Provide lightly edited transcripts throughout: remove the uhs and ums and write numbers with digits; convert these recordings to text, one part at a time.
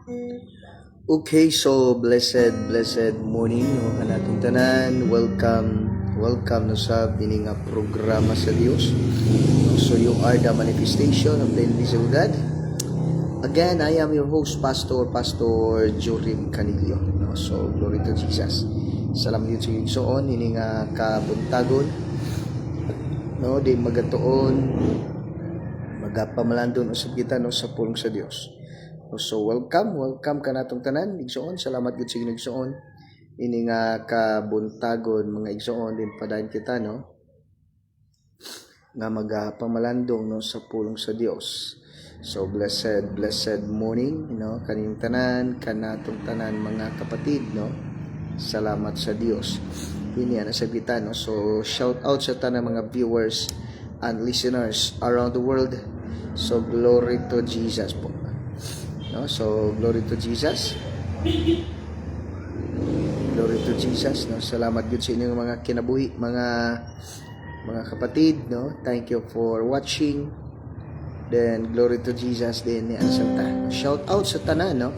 Okay, so blessed morning no kanatong tanan. Welcome no sa bining nga programa sa Dios. No, so you are the manifestation of the invisible God. Again, I am your host, Pastor Jorim Canillo. No, so glory to Jesus. Salamat yun sa igsoon ini nga kabuntagon. No, di magatuon magapamalandon usab kita no sa pulong sa Dios. So welcome ka natong tanan igsoon. Salamat gid sa igsoon. Ini nga kabuntagon mga igsoon din padayon kita no nga magapamalandong no sa pulong sa Dios. So blessed morning kaning tanan kanatong tanan mga kapatid no. Salamat sa Dios. Ini ana sa kita no. So shout out sa tanan mga viewers and listeners around the world. So glory to Jesus po. No, so glory to Jesus. Glory to Jesus, no. Salamat gud sa inyong mga kinabuhi, mga kapatid, no. Thank you for watching. Then glory to Jesus din ni Ansanta. Shout out sa tanan no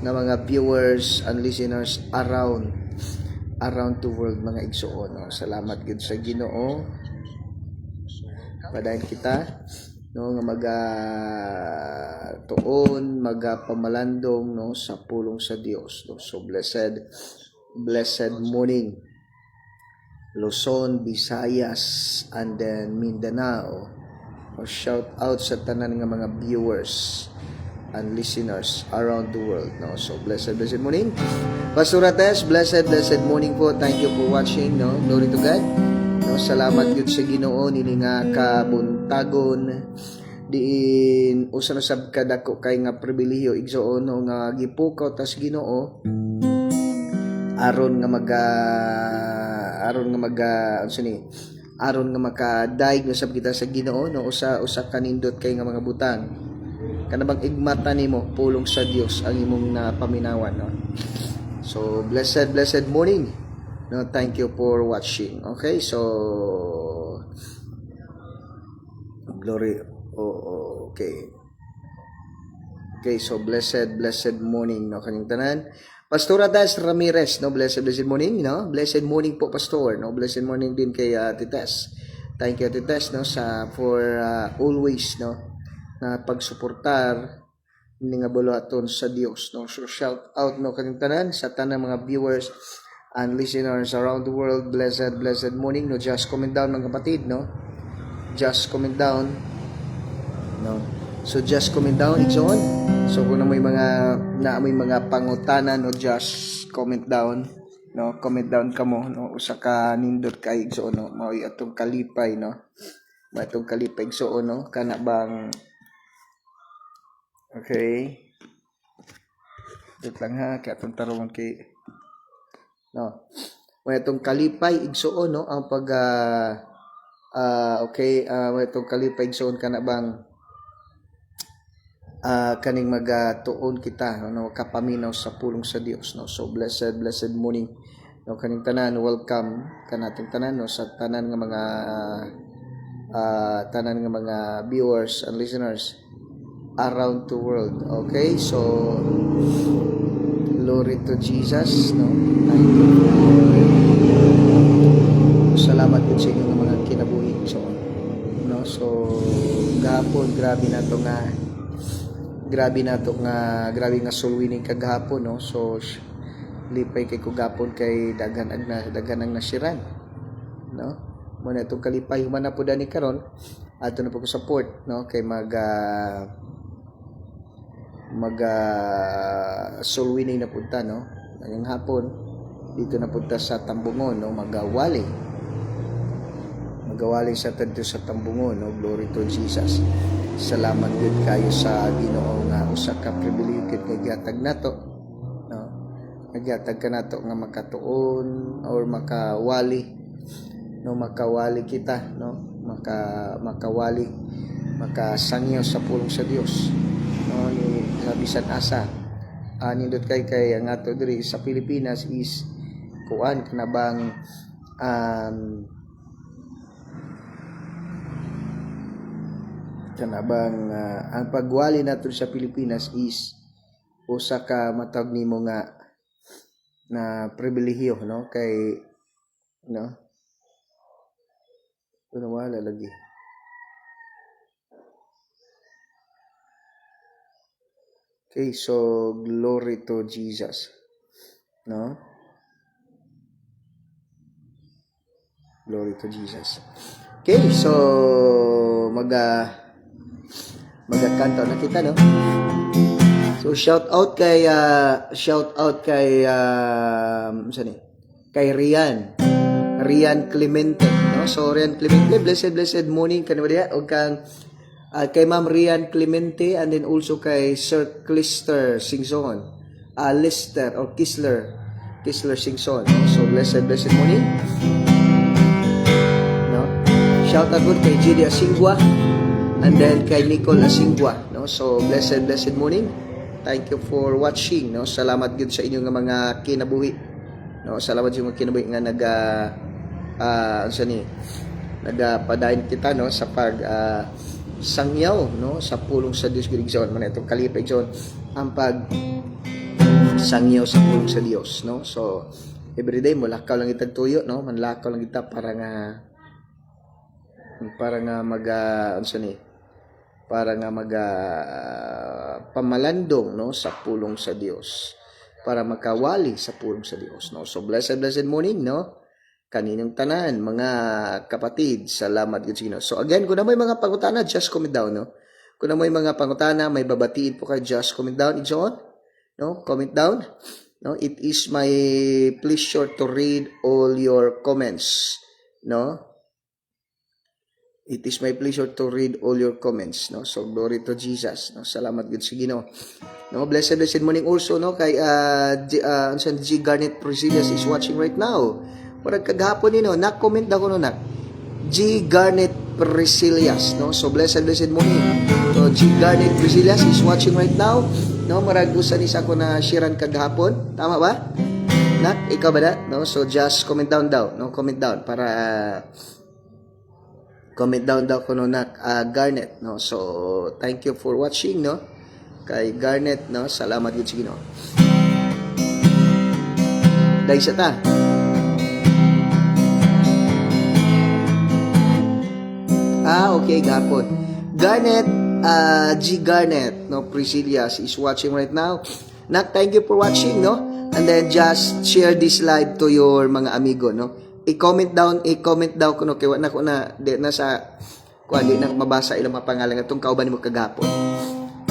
nga mga viewers and listeners around the world mga igsoon, no. Salamat gud sa Ginoo. Padayon kita no nga tuon magapamalandong no sa pulong sa Dios no. So blessed morning Luzon, Visayas and then Mindanao. Shout out sa tanan nga mga viewers and listeners around the world no. So blessed morning Pastor Ates. Blessed morning po. Thank you for watching no. Glory to God no. Salamat gyud sa Ginoo nini nga kabuntagon diin usa na sab kadako kay nga pribilehiyo igsoon no nga gipukaw tas Ginoo aron nga makadaig na sab kita sa Ginoo no. usa kanindot kay nga mga butang kanabang igmata nimo pulong sa Dios ang imong napaminawan no. So blessed morning no. Thank you for watching. Okay, so glory. Okay, so blessed morning no kaning tanan. Pastor Adas Ramirez no. Blessed morning no. Blessed morning po Pastor no. Blessed morning din kay Tites. Thank you Tites no for always no na pagsuportar ni nga buluhaton sa Dios no. So shout out no kaning tanan sa tanang mga viewers and listeners around the world. Blessed morning no. Just comment down mga kapatid no. Just comment down no. So just comment down igsoon. So kung may mga pangutana no, just comment down no. Comment down kamo no. Usa ka nindot kay igsoon no. Mao atong kalipay no. Atong kalipay igsoon no. Kana bang okay. Dito lang ha kay atong tarungon kay no. May atong kalipay igsoon no ang pag may atong kalipay igsoon kana bang kaning magatuon kita no kapaminaw sa pulong sa Dios no. So blessed morning no kaning tanan. Welcome kanatong tanan no sa tanan nga mga viewers and listeners around the world. Okay, so glory to Jesus no. Thank you. Salamat po sa inyo mga kinabuhi so no. So gahapon grabe nga sulwining kagahapon no. So lipay kay kugapon kay daghan ang nasiran no. Mo na itong kalipay human na po dani karon ato na po ko support no kay sulwining na punta no ngayong hapon dito na punta sa Tambungon no. Magawali sa tadto sa Tambungon no. Glory to Jesus. Salamat gud kayo sa Ginoo nga usa ka pribilehiyo nga gihatag nato no. Nagihatag ka nato nga makatuon or makawali kita no. Makasangyaw sa pulong sa Dios no ni sa bisan asa. Nindot kay ang ato diri sa Pilipinas is kuan kanabang ang pagwali nato sa Pilipinas is usa ka matag nimo nga na pribilehiyo, no, kay no wala lagi. Okay, so glory to Jesus, no? Glory to Jesus. Okay, so magkanta na kita, no? So shout out kay kay Rian Clemente, no? So Rian Clemente, blessed morning kanimo diha og kang kay Ma'am Rian Clemente, and then also kay Sir Clister Singson, Lister or Kisler Singson, no? So blessed morning, no? Shout out good kay JD Asingwa, and then kay Nicole Asingwa, no? So blessed morning. Thank you for watching, no? Salamat gid sa inyong mga kinabuhi, no? Salamat sa mga kinabuhi nga nagapadayon kita, no, sa pag sangyaw, no, sa pulong sa Dios gid igsoon man itong kalipay igsoon ang pag sangyaw sa pulong sa Dios, no? So everyday mo lakaw lang itag tuyo, no, manlakaw lang kita para nga pamalandong, no, sa pulong sa Dios, para makawali sa pulong sa Dios, no? So blessed morning, no, kaninong tanan mga kapatid. Salamat gid sa Ginoo. So again, kung na may mga pangutana, just comment down, no? Kung na may mga pangutana, may babatiin po kayo, just comment down, igsoon, no? Comment down, no? It is my pleasure to read all your comments, no? It is my pleasure to read all your comments, no? So glory to Jesus, no? Salamat gid sa Ginoo, no? Blessed morning also, no, kay G Garnet Priscillas is watching right now. Parang kagahapon ni, no, na-comment ako, no, na G Garnet Priscillas, no? So blessed morning. So G Garnet Priscillas is watching right now, no? Marag usan isa ko na sharean kagahapon, tama ba? Nak, ikaw ba na? No? So just comment down daw, no? Comment down para comment down daw ko, no, nak Garnet, no? So thank you for watching, no, kay Garnet, no? Salamat gid sa Ginoo. Dai sa ta. Okay, gapon. Garnet, G Garnet, no, Priscillas is watching right now. Nak, thank you for watching, no? And then just share this live to your mga amigo, no? I-comment daw kuno kay wala ko na di na sa kuan di na mabasa ilang mga pangalan atong kauban nimo kagapon.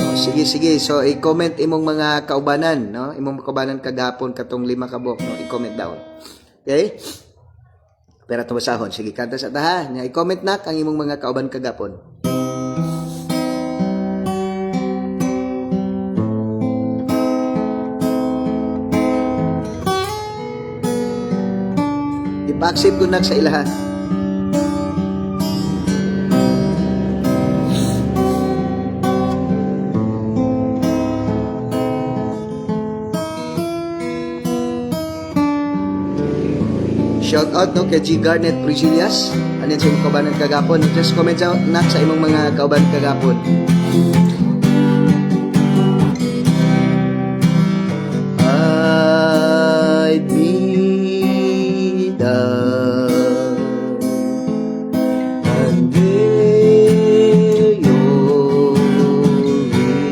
No, sige. So i-comment imong mga kaubanan, no? Imong kaubanan kagapon katong 5 ka buok, no? I-comment down. Okay? Pero tumasahon, sige, kanta sa taha. I-comment na ang imong mga kauban kagapon. Ipa-accept ko na sa ilahan. Shout out, no, kay G Garnet Priscillas, anin sa imong kauban kagapon. Just comment out na sa imong mga kauban kagapon. I'd be down and bear your ring.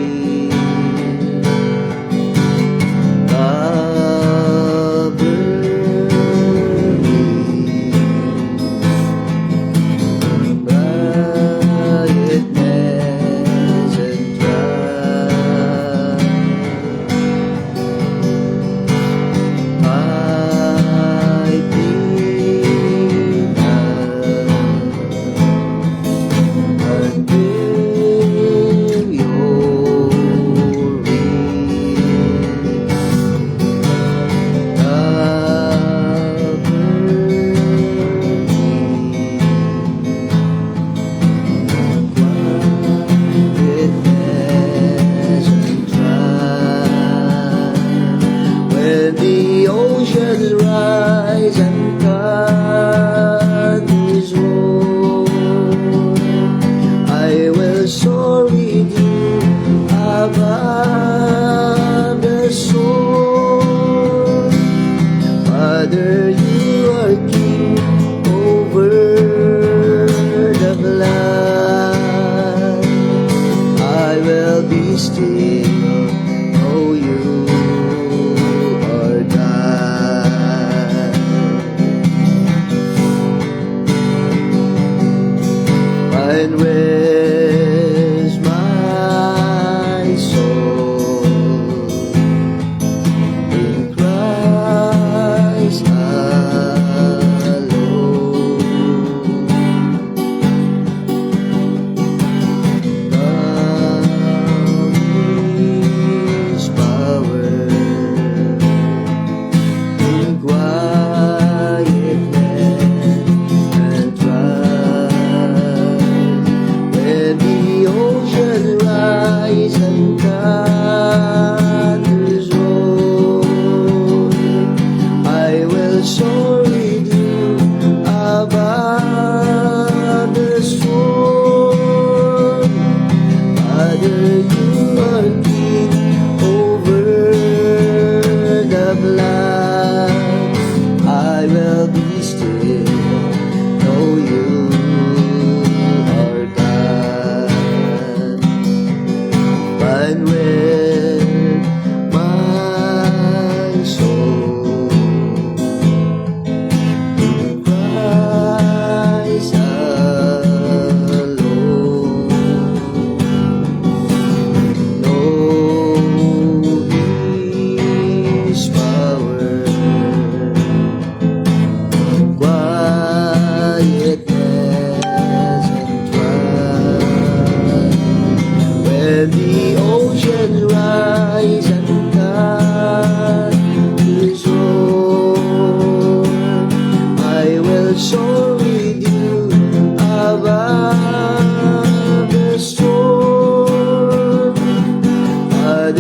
soar with you above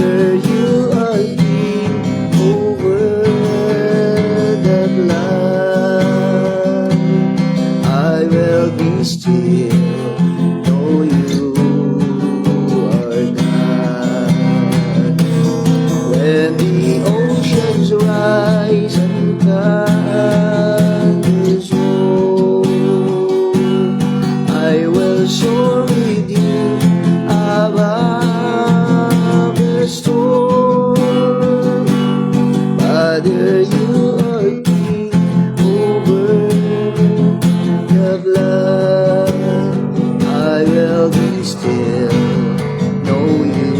Father, you are king over the blood. I will be still, know you are God. When the oceans rise and thunders roar, I will soar with you above the storm. Father, you are king over the blood. I will be still, know you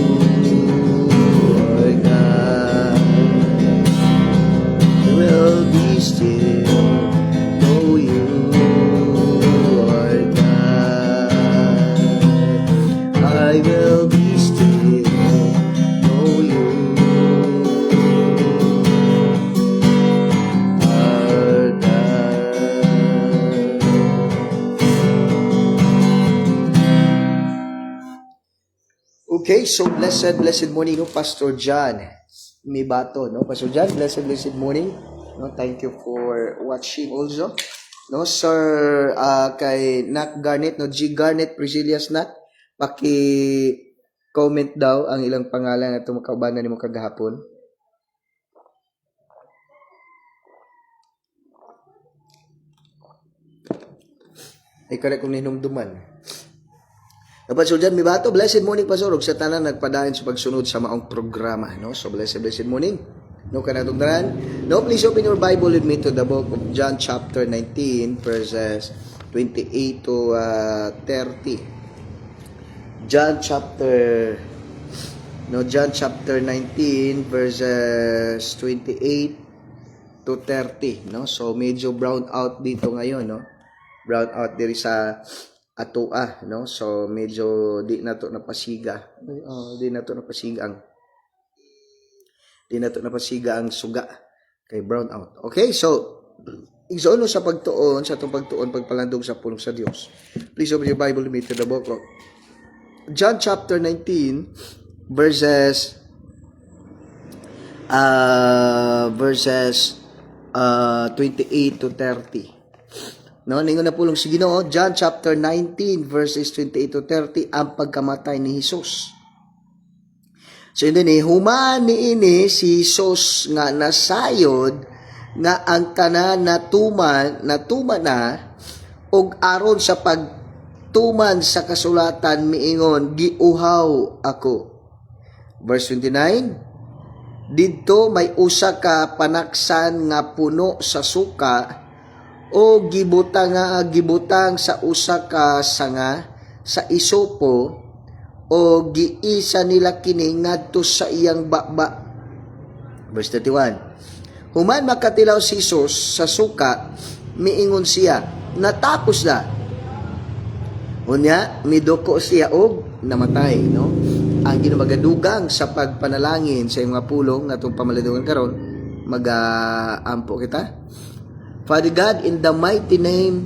are God. I will be still, know you are God. I will be still, know you are God. Okay, so blessed morning, no, Pastor John Mibato, no, Pastor John, blessed morning, no, thank you for watching also, no, Sir, kay Nat Garnet, no, G Garnet, Priscilias Nat, comment daw ang ilang pangalan na tumakaubanan ni mo kagahapon. Ay kare kung ninumduman. Pastor John Mibato, blessed morning, Pastor. Ug sa tanan nagpadayon sa pagsunod sa maong programa, no? So blessed morning. No kanatong tanan. No, please open your Bible with me to the book of John chapter 19 verses 28 to 30. John chapter 19 verses 28 to 30, no? So medyo brown out dito ngayon, no? Brown out diri sa atoa, no? So medyo di na to napasiga. Di na to napasiga ang suga kay brown out. Okay, so igsoon sa pagtuon, sa atong pagtuon pagpalandong sa pulong sa Dios. Please open your Bible with me to the book of John chapter 19 verses 28 to 30. No, ningon na pulong si Ginoo, John chapter 19 verses 28 to 30, ang pagkamatay ni Hesus. So hindi human niini si Hesus nga nasayod nga ang tanan natuman na og aron sa pagtuman sa kasulatan miingon giuhaw ako. Verse 29, didto may usa ka panaksan nga puno sa suka o gibutang sa usa ka sanga sa isopo o giisa nila kini ngadto sa iyang baba. Verse 31, human makatilaw si Hesus sa suka miingon siya, natapos na. Unya midoko siya og namatay, no? Ang ginamagadugang sa pagpanalangin sa iyong mga pulong natong pamaladungan karon mag-ampo kita. Father God, in the mighty name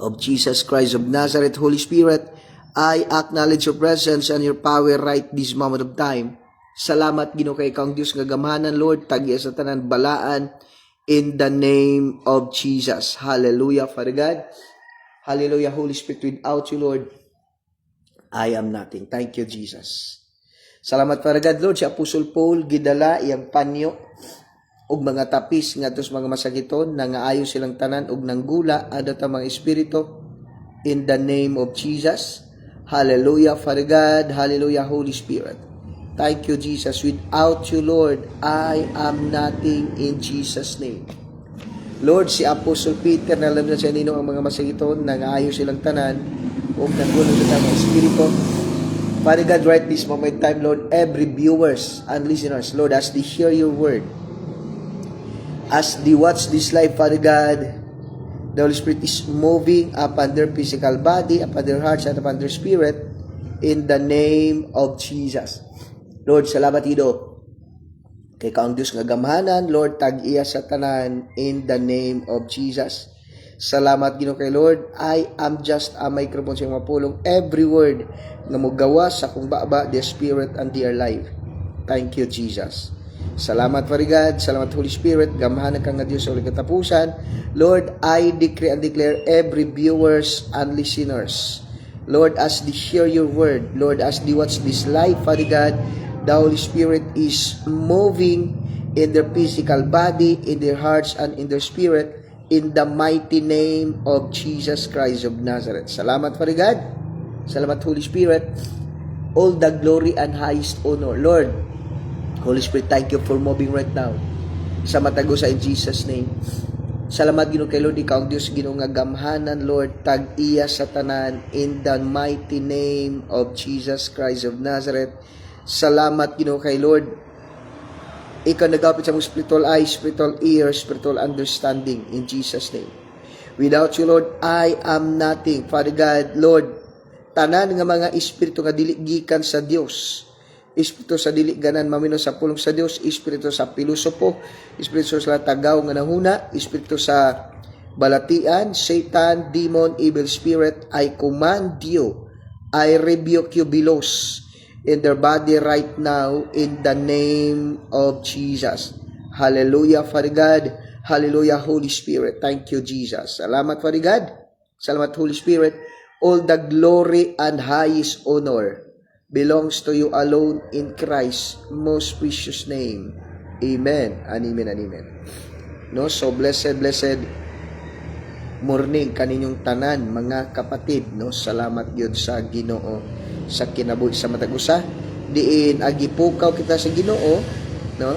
of Jesus Christ of Nazareth, Holy Spirit, I acknowledge your presence and your power right this moment of time. Salamat Ginoo kay ikaw ang Dios nga gamhanan, Lord, tagiya sa tanan balaan in the name of Jesus. Hallelujah, Father God. Hallelujah, Holy Spirit, without you, Lord, I am nothing. Thank you, Jesus. Salamat, Father God, Lord, si Apostle Paul gidala iyang panyo og mga tapis ngadto sa mga masakiton nangaayo silang tanan og nanggula ada ta mga espiritu in the name of Jesus. Hallelujah, Father God. Hallelujah, Holy Spirit. Thank you, Jesus. Without you, Lord, I am nothing in Jesus' name. Lord, si Apostle Peter na alam na siya nino ang mga masakiton nangaayo silang tanan og nanggula sa mga espiritu. Father God, right this moment time, Lord, every viewers and listeners, Lord, as they hear your word, as they watch this live, Father God, the Holy Spirit is moving upon their physical body, upon their hearts, and upon their spirit, in the name of Jesus. Lord, salamat Ido. Kay kaang Diyos nga gamhanan, Lord, tag-iya sa tanan, in the name of Jesus. Salamat Ginoo kay Lord. I am just a microphone sa mga pulong. Every word nga mogawa sa kung baba, the spirit and the life. Thank you, Jesus. Salamat, Father God. Salamat, Holy Spirit. Gamahan ka nga Diyos sa ulit katapusan. Lord, I decree and declare every viewers and listeners, Lord, as they hear your word, Lord, as they watch this live, Father God, the Holy Spirit is moving in their physical body, in their hearts, and in their spirit, in the mighty name of Jesus Christ of Nazareth. Salamat, Father God. Salamat, Holy Spirit. All the glory and highest honor. Lord, Holy Spirit, thank you for moving right now. Sa matago sa in Jesus' name. Salamat, Ginoo, kay Lord, ikaw ang Diyos, Ginoo, nga gamhanan, Lord, tag-iya sa tanan, in the mighty name of Jesus Christ of Nazareth. Salamat, Ginoo, kay Lord, ikaw nagapit sa mong spiritual eyes, spiritual ears, spiritual understanding, in Jesus' name. Without you, Lord, I am nothing. Father God, Lord, tanan nga mga espiritu nga dili gikan sa Dios, espiritu sa dili ganan mamino sa pulong sa Dios, espiritu sa pilosopo, espiritu sa tagaw nga nahuna, espiritu sa balatian, Satan, demon, evil spirit, I command you, I rebuke you belows in their body right now in the name of Jesus. Hallelujah, Father God. Hallelujah, Holy Spirit. Thank you, Jesus. Salamat, Father God. Salamat, Holy Spirit. All the glory and highest honor belongs to you alone in Christ's most precious name. Amen and amen and amen. No, so blessed morning kaninyong tanan, mga kapatid. No, salamat gyud sa Ginoo sa kinabuhi sa matag usa. Diin agipukaw kita sa Ginoo, no?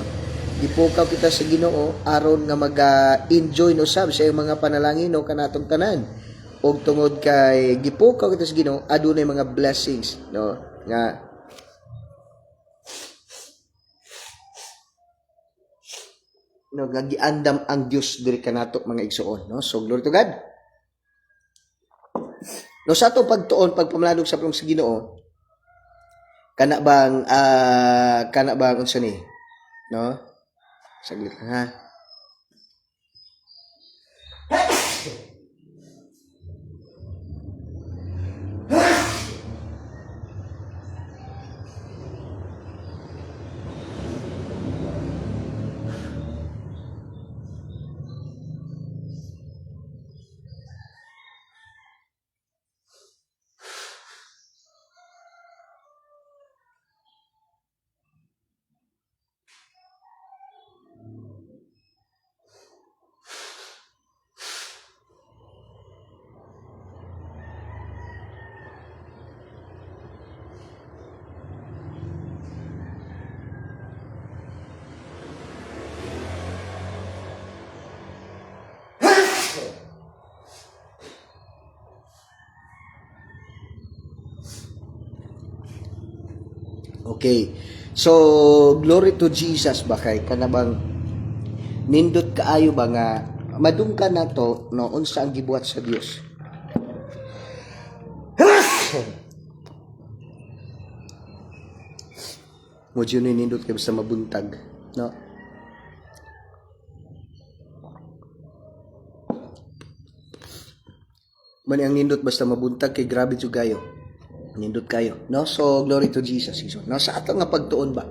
Gipukaw kita sa Ginoo aron nga maga-enjoy no sab sa iyang mga panalangin no kanatong tanan. Og tungod kay gipukaw kita sa Ginoo, adunay mga blessings, no? Nga no giandam ang Dios diri kanato mga igsoon, no? So glory to God. No, sa atong pagtuon pagpamalandong sa pulong sa Ginoo, kana bang unsa ni, no? Saglit lang ha. Okay. So, glory to Jesus ba kay kanabang nindot kaayo ba nga madungkan nato no unsa ang gibuhat sa Dios. Mo jud ni nindot kay basta mabuntag, no? Man ang nindot basta mabuntag kay grabe jud kayo. Nindot kayo, no? So glory to Jesus. No, sa ato nga pagtuon ba?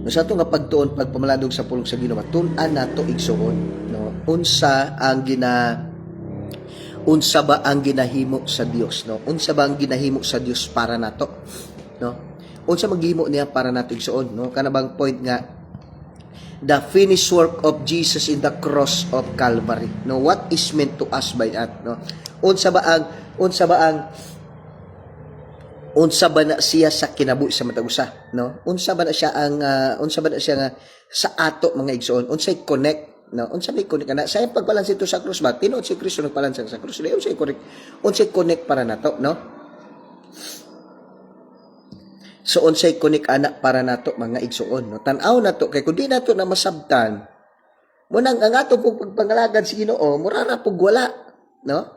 No, sa ato nga pagtuon pagpamalandong sa pulong sa Ginoo, tun-an nato igsuon, no? Unsa ba ang ginahimo sa Dios, no? Unsa ba ang ginahimo sa Dios para nato, no? Unsa maghimo niya para nato igsuon, no? Kana bang point nga the finished work of Jesus in the cross of Calvary, no? What is meant to us by that, no? Unsa ba na siya sa kinabuhi sa matag usa, no? Unsa ba na siya nga sa ato mga igsoon? Unsay connect, no? Unsa may connect na sa pagbalanse ito sa krus ba? Tinuod si Kristo nagbalanse sa krus. Unsay connect para nato, no? So unsay connect ana para nato mga igsoon, no? Tan-aw nato kay kun di nato na masabtan, mo nang ang ato pug pagpangalagad si Ginoo, mura ra pug wala, no?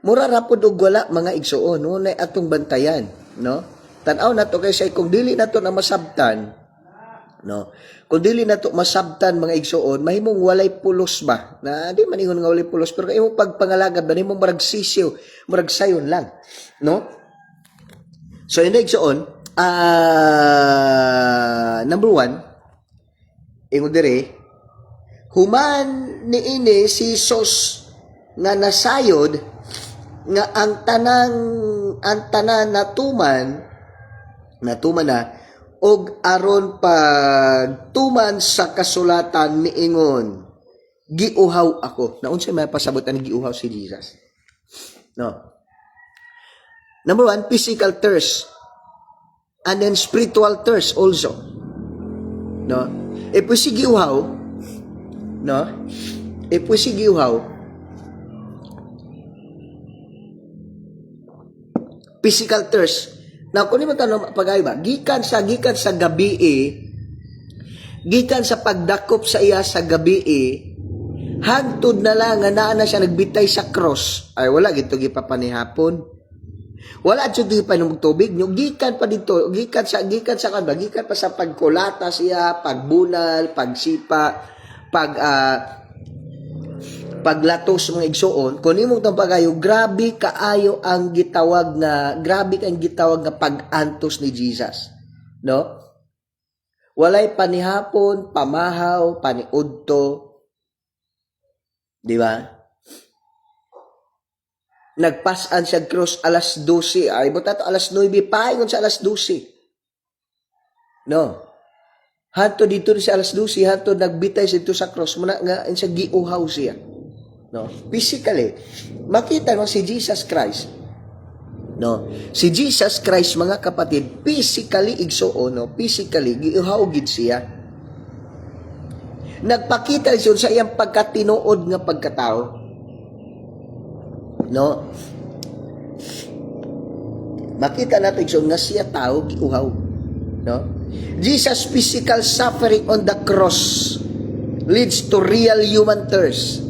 Mura ra pud og wala mga igsuon, no, na atong bantayan, no? Tan-aw nato kay say kung dili nato na masabtan, no? Kung dili nato masabtan mga igsuon, mahimong walay pulos ba? Na di man ingon nga walay pulos, pero imong pagpangalagad ba nimong murag sisiw, murag sayon lang, no? So ina igsuon, Number one, ingon dire, human niini si Jesus nga nasayod nga ang tanan natuman na og aron pagtuman sa kasulatan niingon, giuhaw ako. Naunsay may pasabot ang giuhaw si Jesus? No. Number one, physical thirst. And then spiritual thirst also. No? If we see giuhaw, no? If we see giuhaw, physical thirst. Now, kung mo tanong pag-ay ba, gikan sa gabi gikan sa pagdakop sa iya sa gabi hangtod na lang nga naa na siya nagbitay sa cross. Ay wala gito gipapanihapon. Wala jud gipanom tubig nyo gikan pa dito, gikan pa sa pagkulata siya, pagbunal, pagsipa, paglatos mga igsoon. Kung imong tampagayo, grabe kaayo ang gitawag nga pag-antos ni Jesus. No? Walay panihapon, pamahaw, paniudto. Di ba? Nagpasan siya cross alas 12. Ay, butato alas 9 paingon sa alas 12. No? Hanto dito sa alas 12, hanto nagbitay siya dito sa cross. Muna nga siya giuhaw siya. No? Physically, makita mo si Jesus Christ. No? Si Jesus Christ, mga kapatid, physically igsoon, no? Physically giuhaw gid siya. Nagpakita siya sa iyang pagkatinuod nga pagkatao. No? Makita natin siya nga siya tao giuhaw. No? Jesus' physical suffering on the cross leads to real human thirst.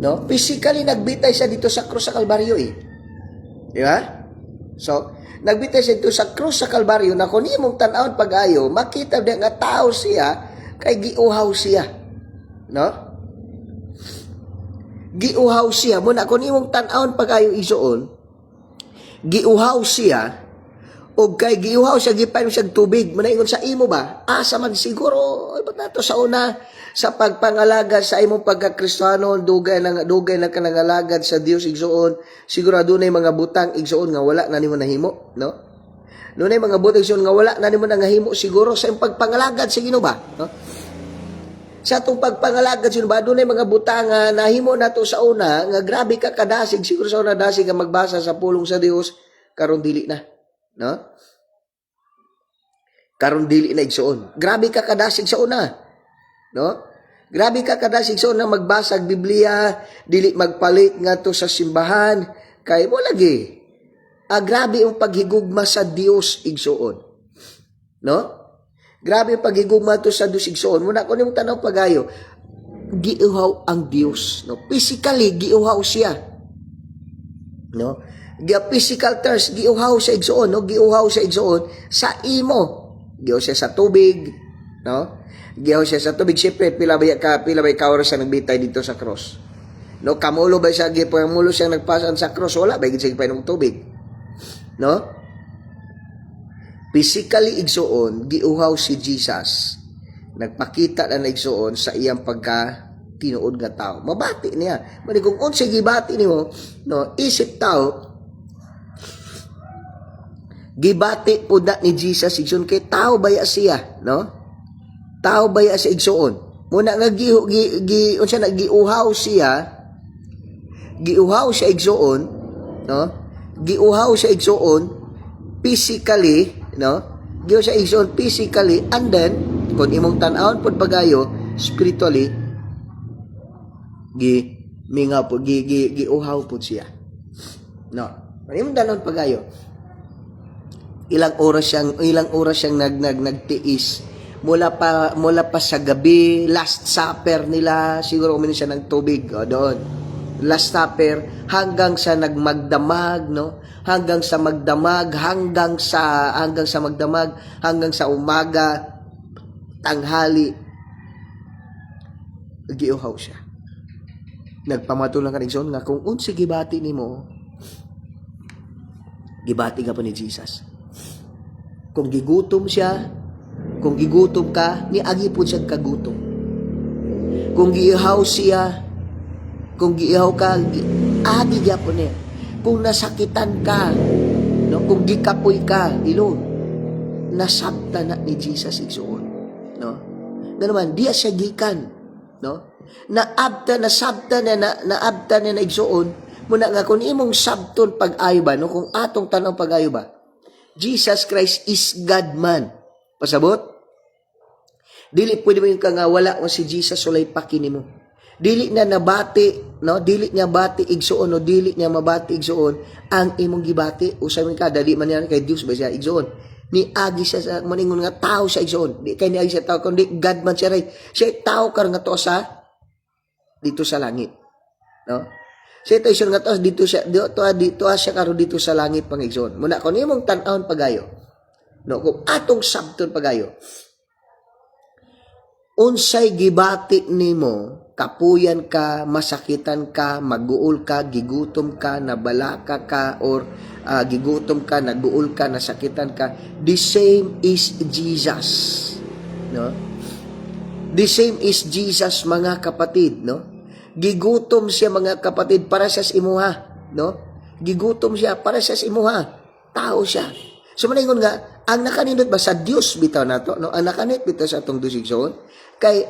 No? Physically nagbitay siya dito sa cross sa Kalbaryo Di ba? So, nagbitay siya dito sa cross sa Kalbaryo na kung imong tan-awon pag-ayo, makita din nga tao siya kay giuhaw siya. No? Giuhaw siya. Muna kung imong tan-awon pag-ayo isoon, giuhaw siya o kay giuhaw siya gipainom siya tubig. Muna ingon sa imo ba? Asa man siguro ba't nato sa una sa pagpangalagad sa imong pagka-Kristiyano, dugay na kanangalagad sa Dios igsoon, siguro adunay mga butang igsoon nga wala na nimo nahimo, no? Dunay mga butang igsoon nga wala na nimo nahimo siguro sa imong pagpangalagad sa Ginoo ba, no? Sa atong pagpangalagad sino ba dunay mga butang nga nahimo nato sa una nga grabe ka kadasig siguro sa una dasig nga magbasa sa pulong sa Dios karon dili na, no? Karon dili na igsoon. Grabe ka kadasig sa una. No? Grabe ka kadasig so na magbasag Biblia, dili magpalit nga to sa simbahan, kay mo lagi. Grabe ang paghigugma sa Dios igsoon. No? Grabe ang paghigugma to sa Dios igsoon. Muna ko nimo tanaw pagayo, giuhaw ang Dios, no? Physically giuhaw siya. No? Physical thirst giuhaw sa igsoon, no? Giuhaw sa igsoon sa imo. Giuhaw siya sa tubig, no? Giyaw siya sa tubig. Siyempre, pila ba ka oras siya nagbitay dito sa cross? No, kamulo ba siya, pamulo siya nagpasan sa cross? Wala, ba siya painom tubig? No? Physically igsoon, giuhaw si Jesus. Nagpakita na igsoon sa iyang pagka-tinuod nga tao. Mabati niya. Mani kung unsay gibati nimo, no, isip tao, gibati po na ni Jesus igsoon kay tao baya siya, no? Tao baya sa igsoon. Muna nga giuhaw siya igsoon, no? Giuhaw siya igsoon physically, no? Giuhaw siya igsoon physically and then kung imong tan-awon pud pagayo spiritually gimingaw pud giuhaw pud siya. No. Kung imong tan-awon pagayo ilang oras siyang nagtiis mula pa sa gabi, last supper nila, siguro uminom siya ng tubig doon. Last supper hanggang sa nagmagdamag, no? Hanggang sa umaga, tanghali, giuhaw siya. Nagpamatulang ka igsoon nga kung unsa gibati nimo, gibati ka pa ni Jesus. Kung gigutom siya, Kung gigutom ka, niagi po siya kagutom. Kung giihaw siya, kung giihaw ka, agi gyapon niya. Kung nasakitan ka, no, kung gikapoy ka, ilo, nasabta na ni Jesus igsoon, no? Naman, diya siya gikan, no? Naabta na igsoon, muna nga kung imong sabton pag-ayo ba, no? Kung atong tanong pag-ayo ba, Jesus Christ is God man. Pasabot? Dili pwede mo yung ka nga wala o si Jesus ulay pakini mo. Dili na nabati, no? Dili niya bati igsoon o dili niya mabati igsoon ang imong gibati. Usay man ka dali man yan kay Dios ba siya igsoon. Ni agi siya sa maningon nga tao siya igsoon. Di kay ni agi siya tao kundi God man siya ray. Siya tao kar nga to sa dito sa langit. No? Siya ito nga to dito siya dito siya karo dito sa langit pang igsoon. Muna kun imong tan-awon pagayo. No, kung atong sabton pagayo. Unsay gibati nimo, kapuyan ka, masakitan ka, maguol ka, gigutom ka, nabalaka ka, or gigutom ka, naguol ka, nasakitan ka, the same is Jesus. No? The same is Jesus, mga kapatid, no? Gigutom siya, mga kapatid, para sa imuha, no? Gigutom siya para sa imuha. Tao siya. So maningon nga, ang nakanindot ba sa Dios bitaw nato, no? Ang nakanindot bitaw sa atong dusigson kay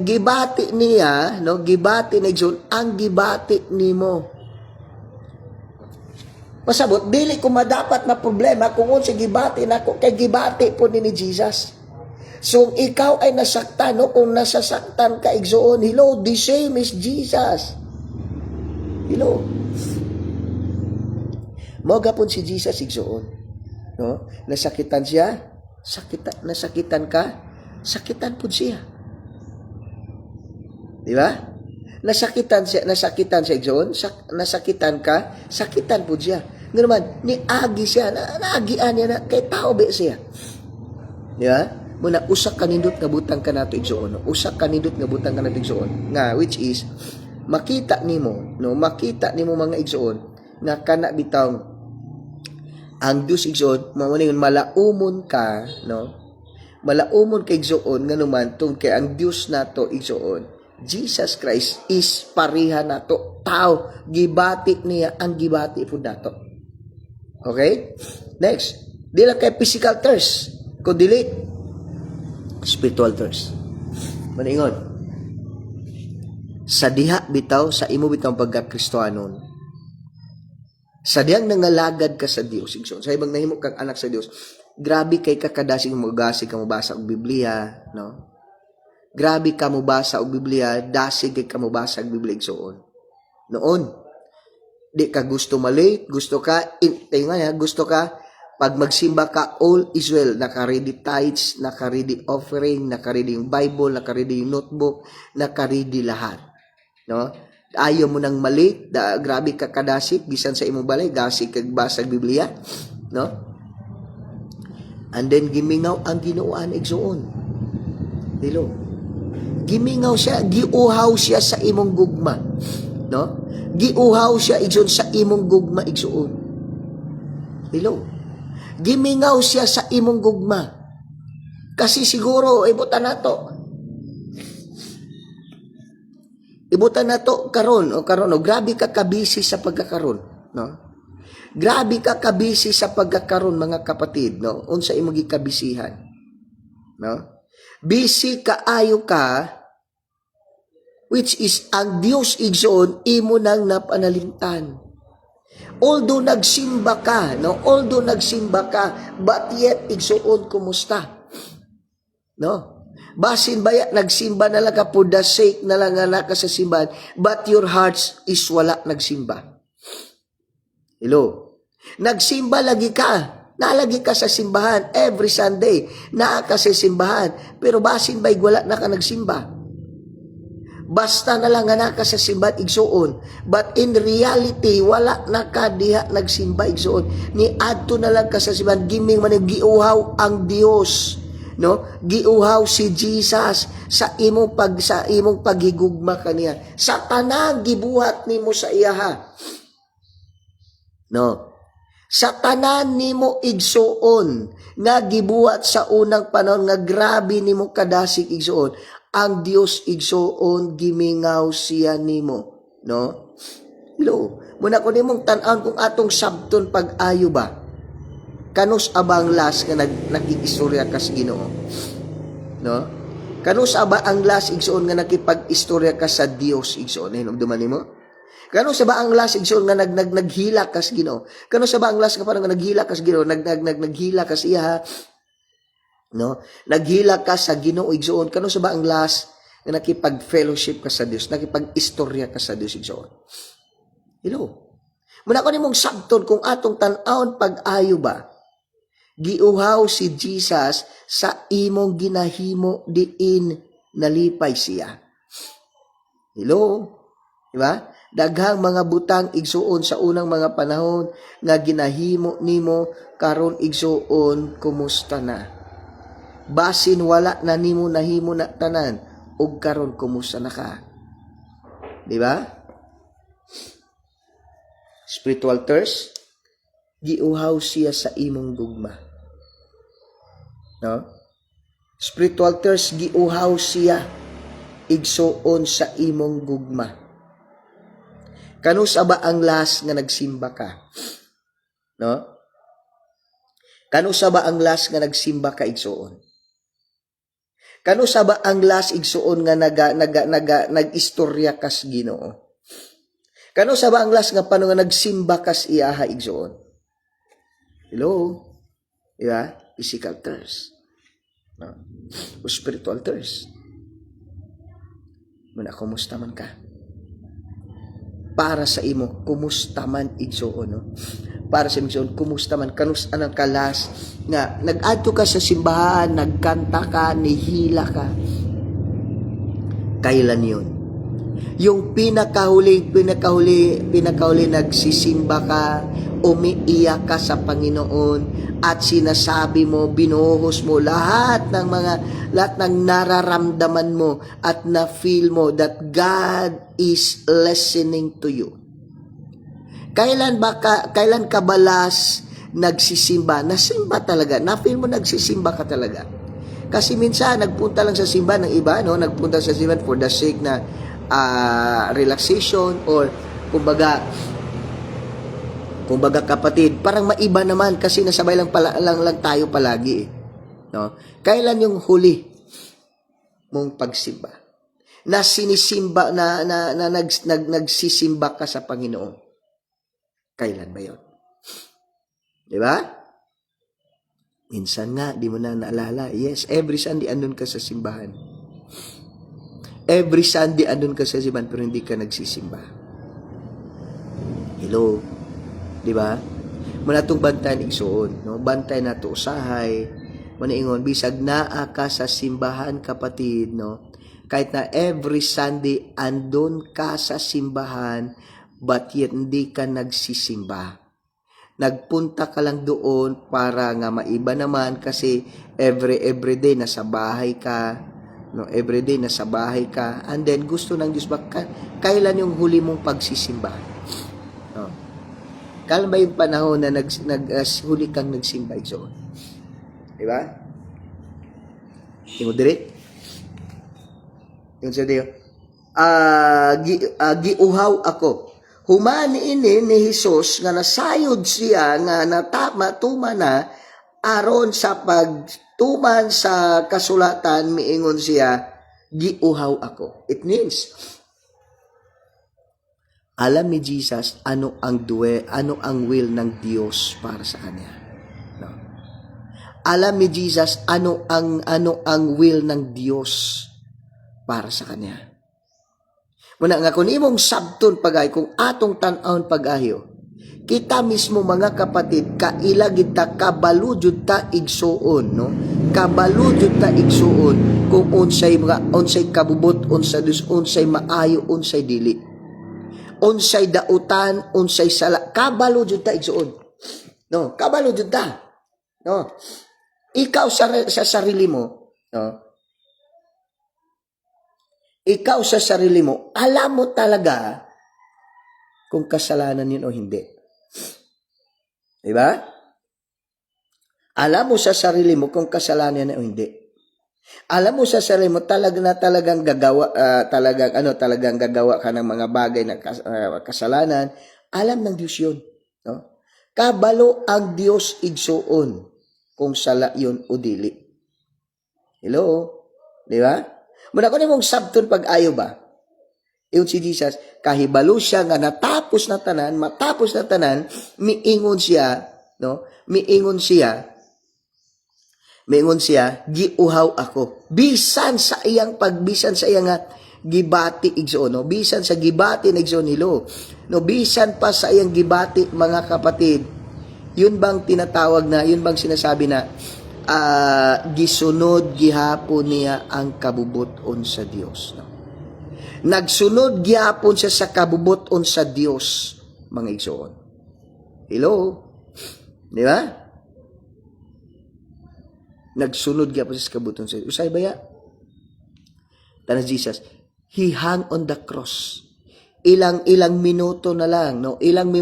gibati niya, no, gibati na igsoon ang gibati nimo. Pasabot dili ko madapat na problema kung unsa gibati nako kay gibati po ni Jesus. So ikaw ay nasaktan, no, kung nasasaktan ka igsoon, hello, the same is Jesus. Hello. Mo gapon si Jesus igsoon, no? Nasakitan siya, nasakitan ka, sakitan po siya. Di ba? Nasakitan siya igsoon, nasakitan ka, sakitan po siya. Nga naman, niagi siya, naagian niya na, kay tao ba siya? Di ba? Muna, usak kanindot nga butang ka nato igsoon. No? Usak kanindot nga butang ka nato igsoon. Nga, which is, makita nimo mga igsoon, nga kana bitang, ang Diyos igsoon, mamuningon, malaumon ka, no? Malaumon kay igsoon, nga naman, tungkol kay ang Diyos nato igsoon, Jesus Christ is pariha nato, tao, gibati niya ang gibati po nato. Okay? Next, di lang kay physical thirst, kundi spiritual thirst. Maningon, sa diha bitaw, sa imo bitaw pagka-Kristohanon, sa diyang nangalagad ka sa Dios, sa ibang nahimo kang anak sa Dios, grabe kay kakadasig magasig ka mabasa og Biblia, no? Grabe ka mabasa og Biblia, dasig kay ka mabasa og Biblia igsoon. Noon, di ka gusto malate, gusto ka pag magsimba ka, all is well, naka-ready tithes, naka-ready offering, naka-ready yung Bible, naka-ready yung notebook, naka-ready lahat. No? Ayaw mo nang malate, grabe ka kadasig, bisan sa imong balay, dasig kag basa og Biblia, no? And then gimingaw ang Ginooan igsoon. Dilo. Gimingaw siya, giuhaw siya sa imong gugma, no? Giuhaw siya igsoon sa imong gugma igsoon. Dilo. Gimingaw siya sa imong gugma. Kasi siguro ibutan nato. Ibutan nato karon, grabe ka kabisi sa pagkakaron, no? Grabe ka kabisi sa pagkakaroon, mga kapatid, no? Unsa imong gikabisihan, no? Busy kaayo ka, which is ang Dios igsoon imo nang napanalimtan. Although nagsimba ka, no? Although nagsimba ka, but yet igsoon kumusta, no? Basin baya nagsimba na lang ka for the sake na lang nga ka sa simbahan, but your hearts is wala nagsimba. Hello. Nagsimba lagi ka. Nalagi ka sa simbahan every Sunday. Naa ka sa simbahan. Pero basin ba'y wala na ka nagsimba? Basta na lang nga ka sa simbahan igsoon. But in reality, wala na ka diha nagsimba igsoon. Ni adto na lang ka sa simbahan. Giming man giuhaw ang Dios. No? Giuhaw si Jesus sa imong paghigugma kaniya. Sa tanang gibuhat nimo sa iyaha. No. Sa tanan nimo igsuon nga gibuhat sa unang panahon nga grabe nimo kadasig igsuon, ang Dios igsuon gimingaw siya nimo, no? Hello. Muna ko nimong tan-an kung atong sabton pag-ayo ba. Kanus abang las nga nakikistorya kas Ginoo, no? Kanus aba ang las igsuon nga nakipag-istorya ka sa Dios igsuon, hinumduman nimo? Kano sa ba ang las igsoon nga naghila kas Ginoo? Kano sa ba ang las nga parang naghila kas Ginoo, naghila kas iya, no? Naghila ka sa Ginoo igsoon. Kano sa ba ang las nga nakipag-fellowship ka sa Dios, nakipag-istorya ka sa Dios igsoon? Hello. Muna ko nimong sabton kung atong tan-awon pag-ayo ba, giuhaw si Jesus sa imong ginahimo diin nalipay siya. Hello. Diba? Daghang mga butang igsuon sa unang mga panahon nga ginahimo nimo karon igsuon kumusta na. Basin wala na nimo nahimo na tanan ug karon kumusta na ka. Di ba? Spiritual thirst, giuhaw siya sa imong gugma. No? Spiritual thirst, giuhaw siya igsuon sa imong gugma. Kanus ba ang las nga nagsimba ka? No? Kanus ba ang las nga nagsimba ka igsuon? Kanus ba ang las igsuon nga nag-istorya kas Ginoo? Kanus ba ang las nga pano nga nagsimba kas iyaha igsuon? Hello? Diba? Physical thirst. No? O spiritual thirst. Muna, kumusta man ka? Para sa imo, kumusta man igsuon, no? Para sa igsuon, kumusta man, kanus anang kalas nga nag-adto ka sa simbahan, nagkanta ka, nihila ka. Kailan yun? Yung pinakahuli nagsisimba ka, umiiyak ka sa Panginoon at sinasabi mo, binuhos mo lahat ng nararamdaman mo at na-feel mo that God is listening to you. Kailan ka balas nagsisimba? Nasimba talaga. Na-feel mo nagsisimba ka talaga. Kasi minsan nagpunta lang sa simba ng iba, no? Nagpunta sa simba for the sake na relaxation or kumbaga kapatid, parang maiba naman kasi nasabay lang tayo palagi, no? Kailan yung huli mong pagsimba? Na sinisimba nagsisimba ka sa Panginoon. Kailan ba 'yon? 'Di ba? Minsan nga di mo na naalala. Yes, every Sunday andun ka sa simbahan. Every Sunday andun ka sa simbahan pero hindi ka nagsisimba. Hello. Di ba? Muna itong bantay igsuon, no? Bantay na to usahay. Muna ingon, bisag naa ka sa simbahan, kapatid, no? Kahit na every Sunday andun ka sa simbahan, but yet hindi ka nagsisimba. Nagpunta ka lang doon para nga maiba naman kasi every day nasa bahay ka, no? Every day nasa bahay ka, and then gusto ng Diyos ba kailan yung huli mong pagsisimba? No? Kailan ba yung panahon na huli kang nagsimba igsoon? Di ba? Tingod diri. Yung sa Diyo. Giuhaw ako. Humani ini ni Jesus nga nasayod siya nga natama na aron sa pagtuman sa kasulatan miingon siya, giuhaw ako. It means alam ni Jesus ano ang will ng Diyos para sa kanya. No? Alam ni Jesus ano ang will ng Diyos para sa kanya. Muna nga kung imong sabton pagay, kung atong tan-awon pag-ahyo, kita mismo mga kapatid, kailagid ta, kabaludjud ta igsuon, no? Kabaludjud ta igsuon kung unsay kabubot, unsay maayo, unsay dili. Unsay dautan, unsay sala, kabalo jud ta igsuon. No, kabalo jud ta. No. Ikaw sa sarili mo, no? Ikaw sa sarili mo, alam mo talaga kung kasalanan yun o hindi. Diba? Alam mo sa sarili mo kung kasalanan na o hindi. Alam mo sa sarili mo talagang gagawa talagang gagawa ka ng mga bagay na kasalanan. Alam ng Diyos 'yun, no? Kabalo ang Diyos igsuon kung sala 'yun o dili. Hello? Di ba? Muna ko nimong sabton pag-ayo ba? Iyon si Jesus, kahibalo siya nga matapos na tanan, miingon siya, no? Miingon siya, giuhaw ako. Bisan sa iyang nga gibati igsoon, no? Bisan sa gibati na igsoon nilo. No, bisan pa sa iyang gibati, mga kapatid, yun bang tinatawag na, yun bang sinasabi na, gisunod gihapon niya ang kabubuton sa Dios, no? Nagsunod gyapon siya sa kabubuton sa Dios, mga igsoon. Hello? Di ba? Nagsunod gyapon siya sa kabubuton sa Dios. Usay ba ya? Tanas Jesus, He hung on the cross. Ilang minuto na lang, no? Ilang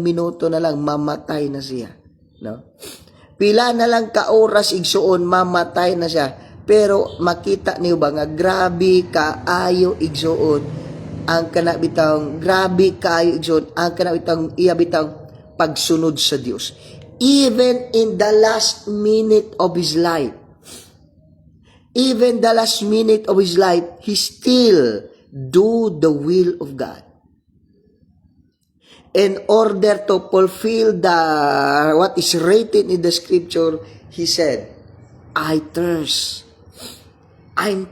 minuto na lang mamatay na siya, no? Pila na lang ka oras igsoon mamatay na siya. Pero makita niyo ba nga grabe kaayo igsoon ang kanabitang iya bitang pagsunod sa Dios. Even in the last minute of his life, he still do the will of God. In order to fulfill what is written in the scripture, he said, I'm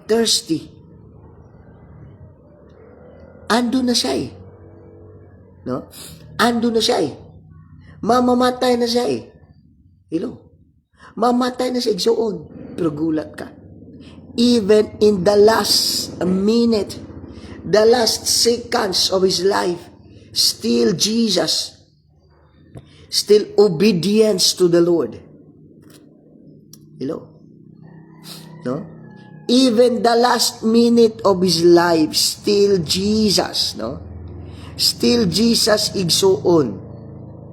thirsty. Ando na siya eh. No? Ando na siya eh. Mamamatay na siya eh. Hello? Mamatay na siya igsoon. Pero gulat ka. Even in the last minute, the last seconds of his life, still Jesus, still obedience to the Lord. Hello? No? Even the last minute of his life, still Jesus, no? Still Jesus igsuon,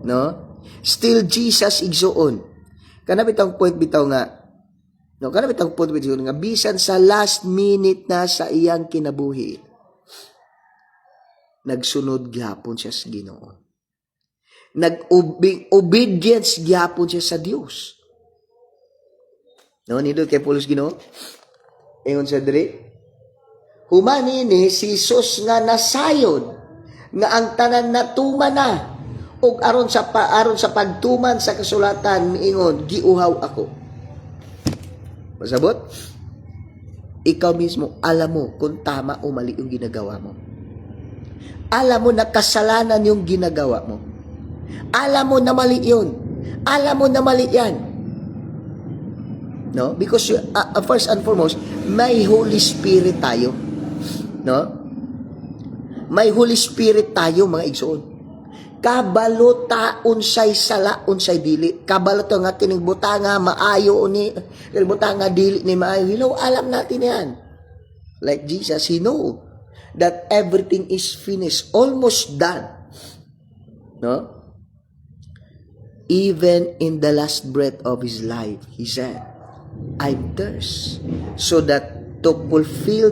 no? Still Jesus igsuon. Kana bitang point bitaw nga, no? Kana bitang point bitaw nga bisan sa last minute na sa iyang kinabuhi, nagsunod gyapon siya sa Ginoo. Nag-obedience gyapon siya sa Dios. No, nindot kay Pulos Ginoo. Ingon sa diri, humani ni si Jesus nga nasayod nga ang tanan natuman na ug aron sa pagtuman sa kasulatan miingon giuhaw ako. Masabot? Ikaw mismo alam mo kung tama o mali yung ginagawa mo. Alam mo na kasalanan yung ginagawa mo. Alam mo na mali yun. Alam mo na mali yan. No? Because first and foremost, may Holy Spirit tayo. No? May Holy Spirit tayo, mga igsoon. Kabalo ta unsay sala, unsay dili. Kabalo to nga kining butanga maayo ni butanga dili ni maayo. Hello, alam natin yan. Like Jesus, he know that everything is finished, almost done. No? Even in the last breath of his life, he said, I thirst, so that to fulfill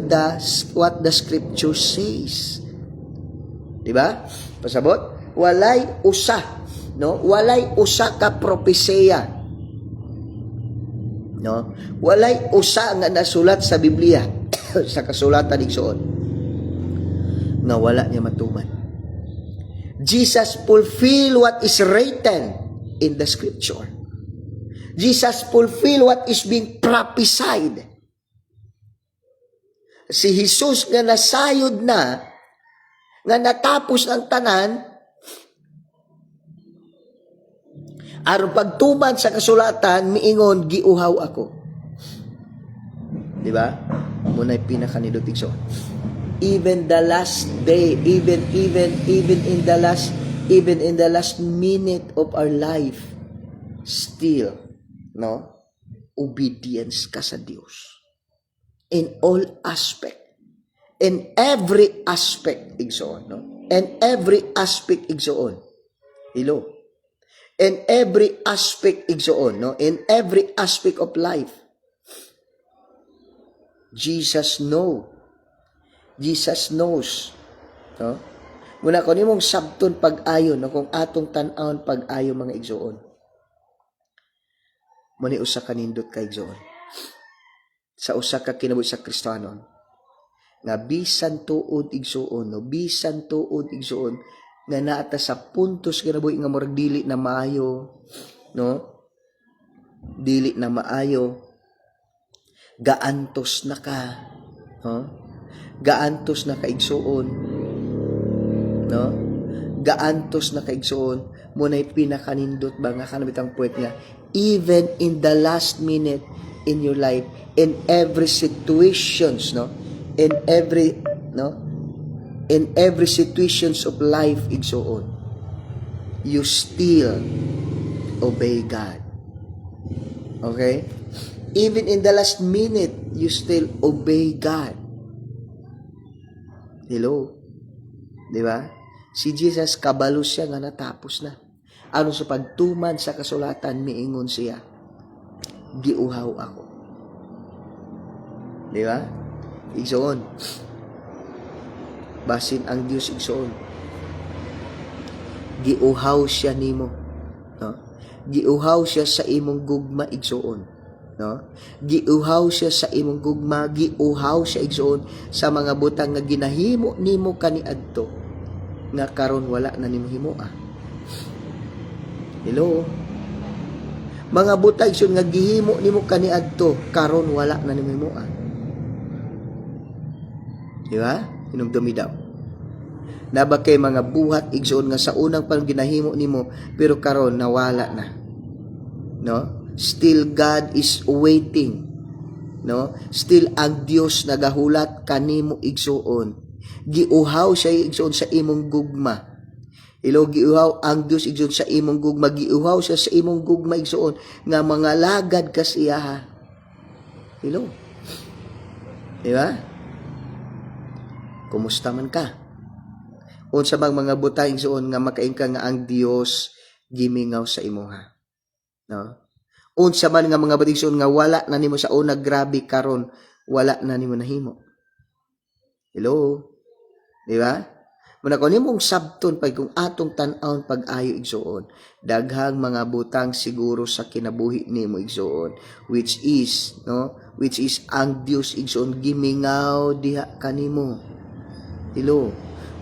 what the scripture says. Diba? Pasabot? Walay usa, no? Walay usa ka propesya. No? Walay usa nga nasulat sa Biblia sa kasulatan igsoon nga wala niya matuman. Jesus fulfill what is written in the scripture. Jesus fulfill what is being prophesied. Si Jesus nga nasayod na, nga natapos ang tanan, aron pagtuman sa kasulatan, miingon, giuhaw ako. Diba? Muna'y pinakanindot igso. Even the last day, even in the last minute of our life, still, no? Obedience ka sa Diyos. In all aspect. In every aspect, igsoon, no? And every aspect, igsoon. Hello? In every aspect, igsoon, no? In every aspect of life, Jesus knows. No? Muna ko nimong sabton pag-ayon, no? Kung atong tan-awon pag-ayon mga igsoon. Muni usa ka nindot ka igsoon. Sa usa ka kinabuhi sa Kristiyanon, nga bisan tuod igsuon, no? Bisan tuod igsuon, nga naata sa puntos kinabuhi nga murag dili na maayo, no? Dili na maayo, gaantos na ka, no? Gaantos na ka igsuon, no? Gaantos na ka igsuon, muna'y pinakanindot ba nga kanabitang puwet nga, even in the last minute in your life, in every situations, no? In every situations of life, igsoon, you still obey God. Okay? Even in the last minute, you still obey God. Hello? Di ba? Si Jesus, kabalo siya nga natapos na. Ano sa pagtuman sa kasulatan, miingon siya, giuhaw ako. Di ba? Igsoon. Basin ang Dios igsoon. Giuhaw siya nimo, no? Giuhaw siya sa imong gugma igsoon, no? Giuhaw siya sa imong gugma, giuhaw siya igsoon sa mga butang nga ginahimo nimo kaniadto nga karon wala na nimo himua. Hello? Mga butang igsoon nga gihimo nimo kaniadto karon wala na nimo himua. Di ba? Hinumdumi daw. Naba kay mga buhat igsoon nga sa unang panahon ginahimo nimo pero karon nawala na. No? Still God is waiting. No? Still ang Dios nagahulat kanimo igsoon. Giuhaw siya igsoon sa imong gugma. Ilo giuhaw ang Dios igsoon sa imong gugma, giuhaw siya sa imong gugma igsoon nga mga lagad ka siya. Ilo. Di ba? Kumusta man ka? Unsa bang mga butang igsoon nga makaingka nga ang Dios gimingaw sa imuha. No? Unsa man nga mga butang igsoon nga wala na nimo sa una grabe karon wala na nimo nahimo. Hello? Di ba? Muna ko nimong sabton pag kung atong tan-awon pag-ayo igsoon, daghang mga butang siguro sa kinabuhi nimo igsoon, which is ang Dios igsoon gimingaw diha kanimo. Hello,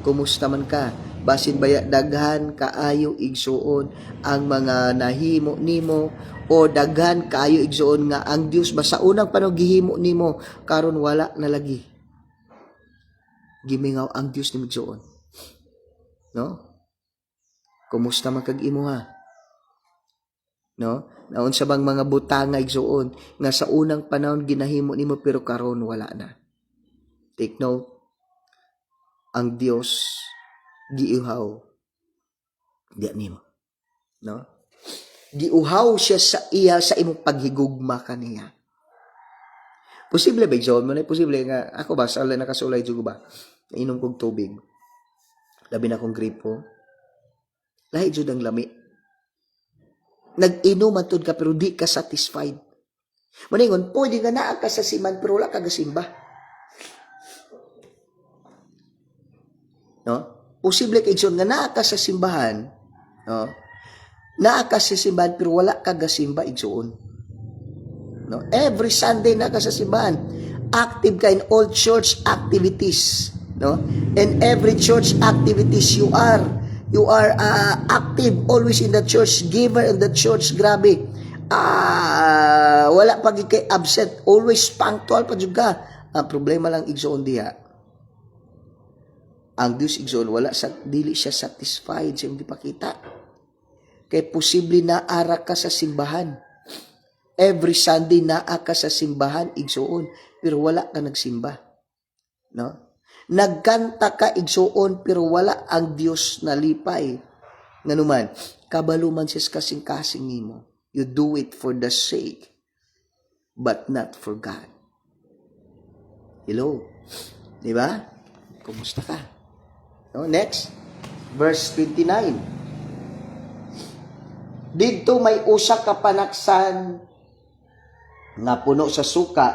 kumusta man ka? Basin baya daghan kaayo igsuon ang mga nahimo nimo o daghan kaayo igsuon nga ang Dios ba sa unang panahon gihimo nimo karon wala na lagi. Gimingaw ang Dios nimo igsuon. No? Kumusta man kag imuha? No? Naon sa bang mga butang nga igsuon nga sa unang panahon ginahimo nimo pero karon wala na. Take note. Ang Dios giuhaw diya nimo, no? Giuhaw siya sa iya sa imong paghigugma kaniya. Posible ba igsoon mo na posible nga ako ba sa nakasulay jud ba? Inom kog tubig. Labi na kong gripo. Lahi jud ang lami. Nag-inom man tud ka pero di ka satisfied. Maningon pwede nga naa ka sa siman pero wala ka gasimba. No? Posible kay igsoon nga naa ka sa simbahan, no? Naa ka sa simbahan pero wala ka gasimba igsoon. No? Every Sunday naa ka sa simbahan. Active ka in all church activities, no? In every church activities you are active always in the church, giver in the church, grabe. Wala pag kay absent, always punctual pa jud ka. Ang problema lang igsoon diha. Ang Dios igsoon wala sa dili siya satisfied sa imong gipakita. Kay posible na ara ka sa simbahan. Every Sunday naa ka sa simbahan igsoon pero wala ka nagsimba. No? Nagkanta ka igsoon pero wala ang Dios nalipay. Nganuman, kabalo man siya kasing-kasing nimo. You do it for the sake but not for God. Hello. Di ba? Kumusta ka? No, next, verse 29. Dito may usa ka panaksan nga puno sa suka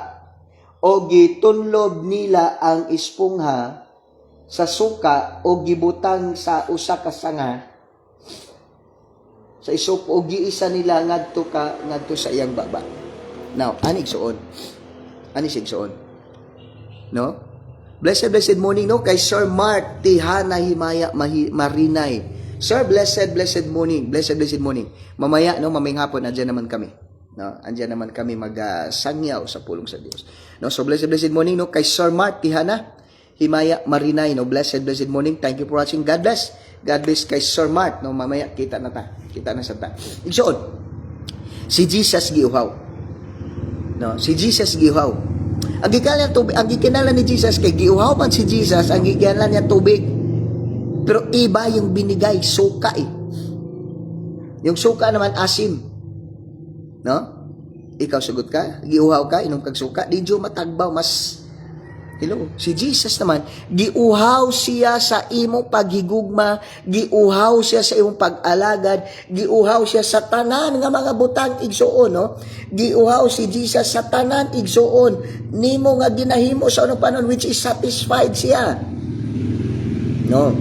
o gitunlob nila ang espongha sa suka o gibutang sa usa ka sanga sa isop o giisa nila ngadto sa iyang baba. Now, ani igsuon? Ani sigsuon? No? Blessed morning, no? Kay Sir Mart Tihana Himaya Marinay. Sir, blessed morning. Blessed morning. Mamaya, no? Mamayang hapon, andyan naman kami. No? Andyan naman kami mag-sangyaw sa pulong sa Diyos. No? So, blessed morning, no? Kay Sir Mart Tihana Himaya Marinay, no? Blessed morning. Thank you for watching. God bless. God bless kay Sir Mart, no? Mamaya, kita na sa ta. Igsuon, si Jesus giuhaw. No? Si Jesus giuhaw. Ang gikinala ni Jesus kay giuhaw man si Jesus, ang gikinala niya tubig. Pero iba yung binigay, suka eh. Yung suka naman asim. No? Ikaw sugot ka, giuhaw ka, inom kag suka, di jo matagbaw mas. Hello, si Jesus naman, giuhaw siya sa imong paghigugma, giuhaw siya sa imong pag-alagad, giuhaw siya sa tanan nga mga butang igsuon, no? Giuhaw si Jesus sa tanan igsuon, nimo nga ginahimo sa unang panahon which is satisfied siya. No?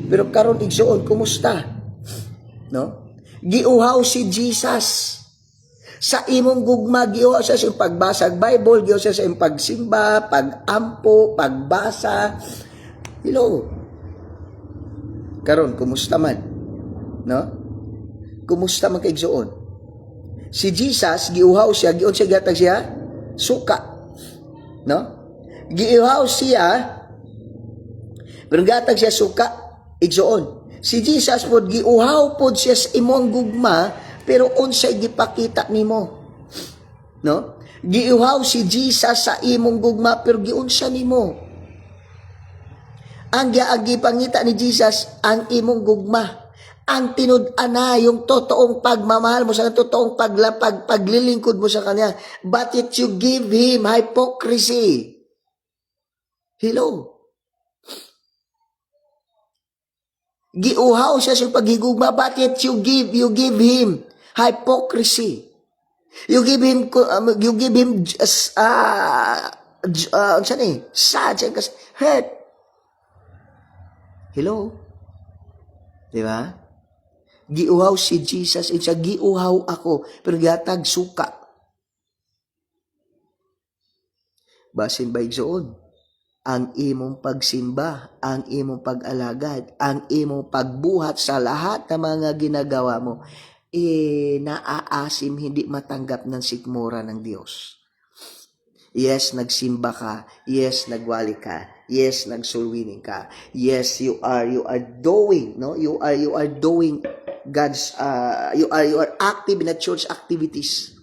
Pero karon igsuon, kumusta? No? Giuhaw si Jesus sa imong gugma, giuhaw siya sa pagbasag Bible, giuhaw siya sa imong pagsimba, pagampo, pagbasa. Hello. Karon kumusta man? No? Kumusta man kaigsuon? Si Jesus giuhaw siya, giun siya gatag siya suka. No? Giuhaw siya, pero gatag siya suka igsuon. Si Jesus pod giuhaw pod siya sa imong gugma, pero unsay gipakita nimo? No? Giuhaw si Jesus sa imong gugma, pero giunsa nimo? Ang gipangita ni Jesus ang imong gugma. Ang tinud-ana, yung totoong pagmamahal mo sa totoong paglilingkod mo sa kanya. But yet you give him hypocrisy. Hello? Giuhaw siya sa paghigugma, but yet you give him hypocrisy. You give him sad, hurt. Hello? Di ba? Giuhaw si Jesus, and siya giuhaw ako, pero gatag suka. Basin ba igsoon? Ang imong pagsimba, ang imong pag-alagad, ang imong pagbuhat sa lahat ng mga ginagawa mo, naaasim, hindi matanggap ng sikmura ng Diyos. Yes, nagsimba ka. Yes, nagwali ka. Yes, nagsulwining ka. Yes, you are doing, no? You are doing God's you are active in the church activities.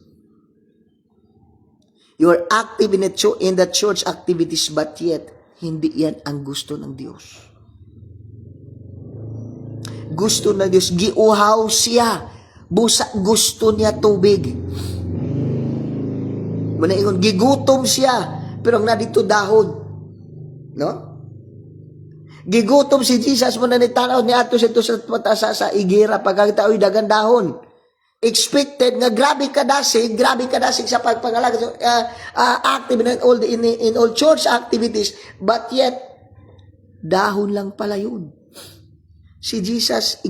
You are active in the church activities, but yet hindi yan ang gusto ng Diyos. Gusto ng Diyos, giuhaw siya. Busa, gusto niya tubig. Muna ingon, gigutom siya, pero ang nadito dahon. No? Gigutom si Jesus, muna ni tanaw ni ato sa igira, pagkagitaoy dagan dahon. Expected nga grabe kadasig sa pagpangalaga, active in all church activities, but yet dahon lang pala yun. Si Jesus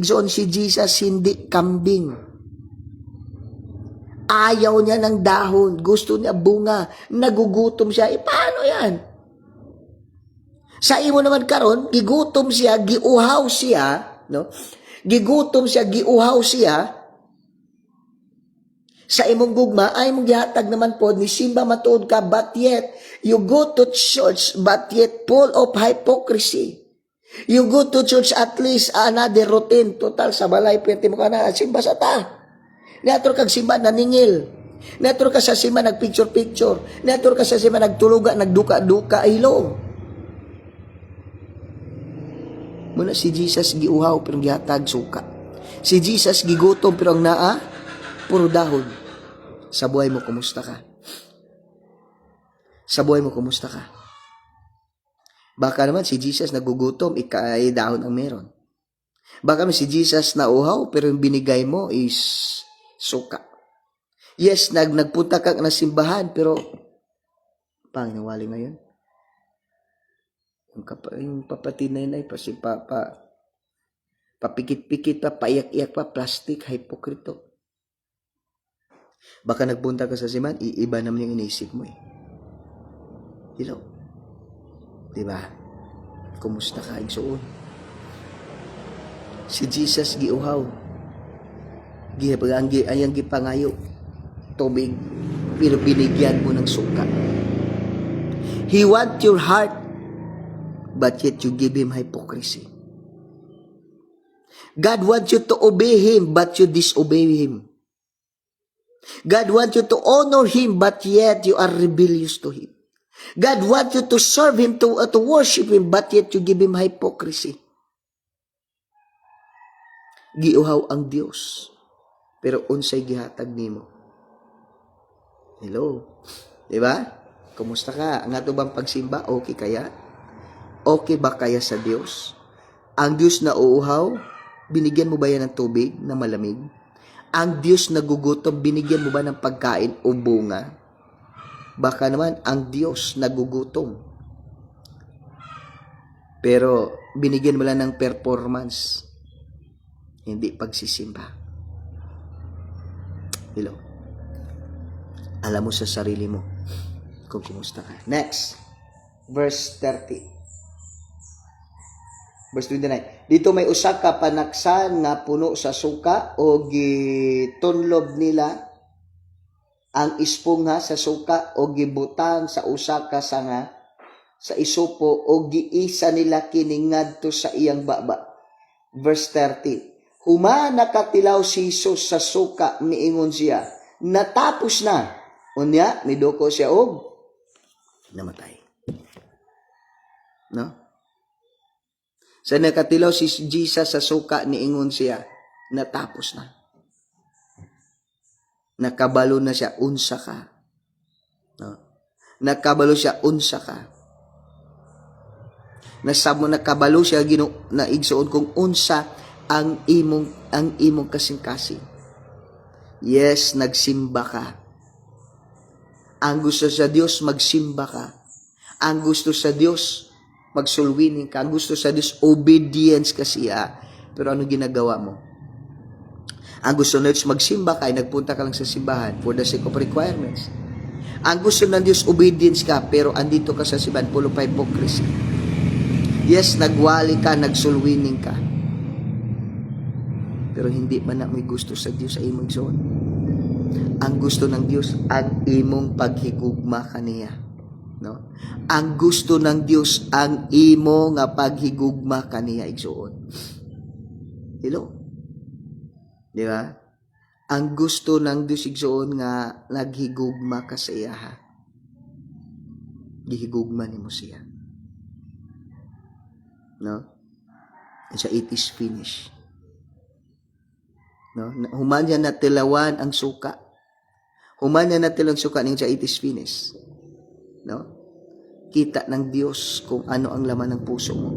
hindi kambing. Ayaw niya ng dahon, gusto niya bunga, nagugutom siya. Paano yan? Sa imo naman karon, gigutom siya, giuhaw siya, no? Gigutom siya, giuhaw siya. Sa imong gugma, ay mong gihatag naman po, ni simba matuod ka, but yet, you go to church, but yet full of hypocrisy. You go to church at least another routine. Total, sa balay, pwede mo ka na, simba sa ta. Natur kag simba naningil. Natur ka sa simba nagpicture-picture. Natur ka sa simba nagtuluga, nagduka-duka, ilo. Muna si Jesus giuhaw, pero gihatag suka. Si Jesus gigutom, pero ang naa, puro dahon. Sa buhay mo, kumusta ka? Sa buhay mo, kumusta ka? Baka naman si Jesus nagugutom, ikay dahon ang meron. Baka si Jesus na uhaw, pero yung binigay mo is suka. Yes, nagpunta ka na simbahan, pero nawali ngayon. Yung papatinay-nay pa si Papa, papikit-pikit pa, paiyak-iyak pa, plastic, hipokrito. Baka nagpunta ka sa simbahan, iiba naman yung inisip mo eh. Hello? Diba? Kumusta ka, igsoon? Si Jesus giuhaw. Ayang gipangayo. Tubig. Pero binigyan mo ng suka. He want your heart, but yet you give him hypocrisy. God wants you to obey him, but you disobey him. God wants you to honor him, but yet you are rebellious to him. God wants you to serve him, to worship him, but yet you give him hypocrisy. Giuhaw ang Dios, pero unsay gihatag nimo. Hello? Diba? Kumusta ka? Ang ato bang pagsimba? Okay kaya? Okay ba kaya sa Dios? Ang Dios na uuhaw, binigyan mo ba yan ng tubig na malamig? Ang Diyos na gugutom, binigyan mo ba ng pagkain o bunga? Baka naman, ang Diyos na gugutom. Pero, binigyan mo lang ng performance. Hindi pagsisimba. Hello? Alam mo sa sarili mo kung kumusta ka. Next. Verse 30. Verse 29. Dito may usa ka panaksan nga puno sa suka o gitunlob nila ang ispungha sa suka o gibutang sa usa ka sanga sa isupo o giisa nila kini ngadto sa iyang baba. Verse 30. Huma nakatilaw si Jesus sa suka miingon siya, natapos na. Unya, midoko siya og namatay. No? Sa nakatilaw si Jesus sa suka niingon siya, natapos na. Nakabalo na siya, unsa ka. No? Nakabalo siya, unsa ka. Nakabalo siya, naigsuon kung unsa ang imong kasing-kasing. Yes, nagsimba ka. Ang gusto sa Dios, magsimba ka. Ang gusto sa Dios, magsulwining ka. Ang gusto sa Dios, obedience ka siya. Pero ano ginagawa mo? Ang gusto na Diyos, magsimba ka, ay nagpunta ka lang sa simbahan for the sake of requirements. Ang gusto ng Diyos, obedience ka, pero andito ka sa simbahan, full of hypocrisy. Yes, nagwali ka, nagsulwining ka. Pero hindi man na may gusto sa Diyos sa imong zone. Ang gusto ng Diyos, ang imong paghigugma kaniya. No? Ang gusto ng Diyos, ang imo nga paghigugma kaniya igsoon. Hello? Di ba? Ang gusto ng Diyos igsoon nga naghigugma ka sa iya. Gihigugma nimo siya. No? And so it is finished. No? Human niya natilawan ang suka. Human niya natilawan ang suka ning sa it is finished. No? Kita ng Diyos kung ano ang laman ng puso mo.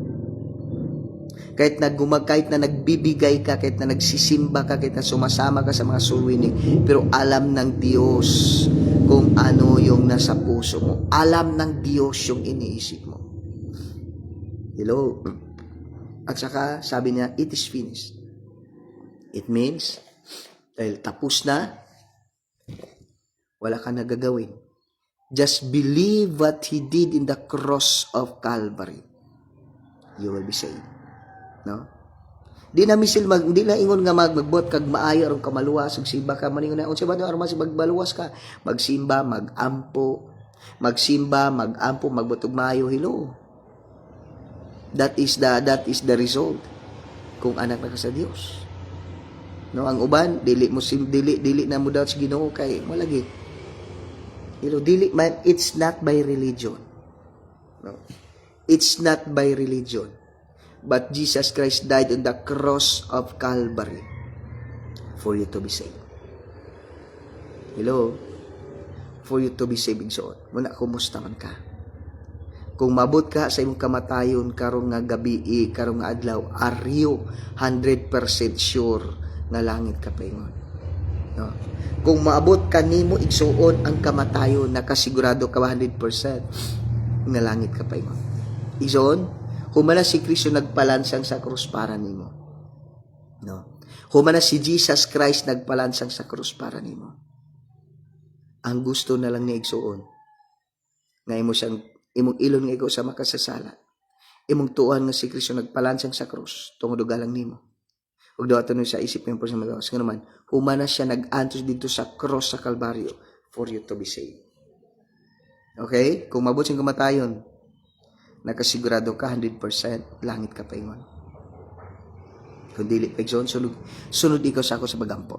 Kahit na nagbibigay ka, kahit na nagsisimba ka, kahit na sumasama ka sa mga sulwining, pero alam ng Diyos kung ano yung nasa puso mo. Alam ng Diyos yung iniisip mo. Hello? At saka, sabi niya, it is finished. It means, dahil tapos na, wala ka nagagawin. Just believe what He did in the cross of Calvary. You will be saved. No? Di na misil di na ingon nga magbot kag maayo aron ka maluwas ug simba ka maningon na unsa ba aron magbaluwas ka magsimba magampo magbutog maayo hello. That is the result kung anak na ka sa Dios. No, ang uban dili na mo daw sa Ginoo kay malagi. Hello, dili man, it's not by religion. No. It's not by religion. But Jesus Christ died on the cross of Calvary for you to be saved. Hello? For you to be saved. So, muna, kumusta man ka? Kung mabot ka sa imong kamatayon karong nga gabi, karong nga adlaw, are you 100% sure nga langit ka paingon? No? Kung maabot ka nimo igsuon ang kamatayon, nakasigurado ka 100% nga langit ka paingon. Igsuon, humana si Kristo nagpalansang sa krus para nimo. No? Humana si Jesus Christ nagpalansang sa krus para nimo. Ang gusto na lang ni igsuon nga imong ilon nga ikaw sa makasasala. Imong tuan nga si Kristo nagpalansang sa krus tungod og galang nimo. Ug daw aton sa isip ng person magawas nga naman, humana siya nag-antos dito sa cross sa Kalbaryo for you to be saved. Okay? Kung mabot sing kamatayon, nakasigurado ka 100% langit ka paingon. Kung dili pa igsoon, sunod ikaw sa ako sa bagampo.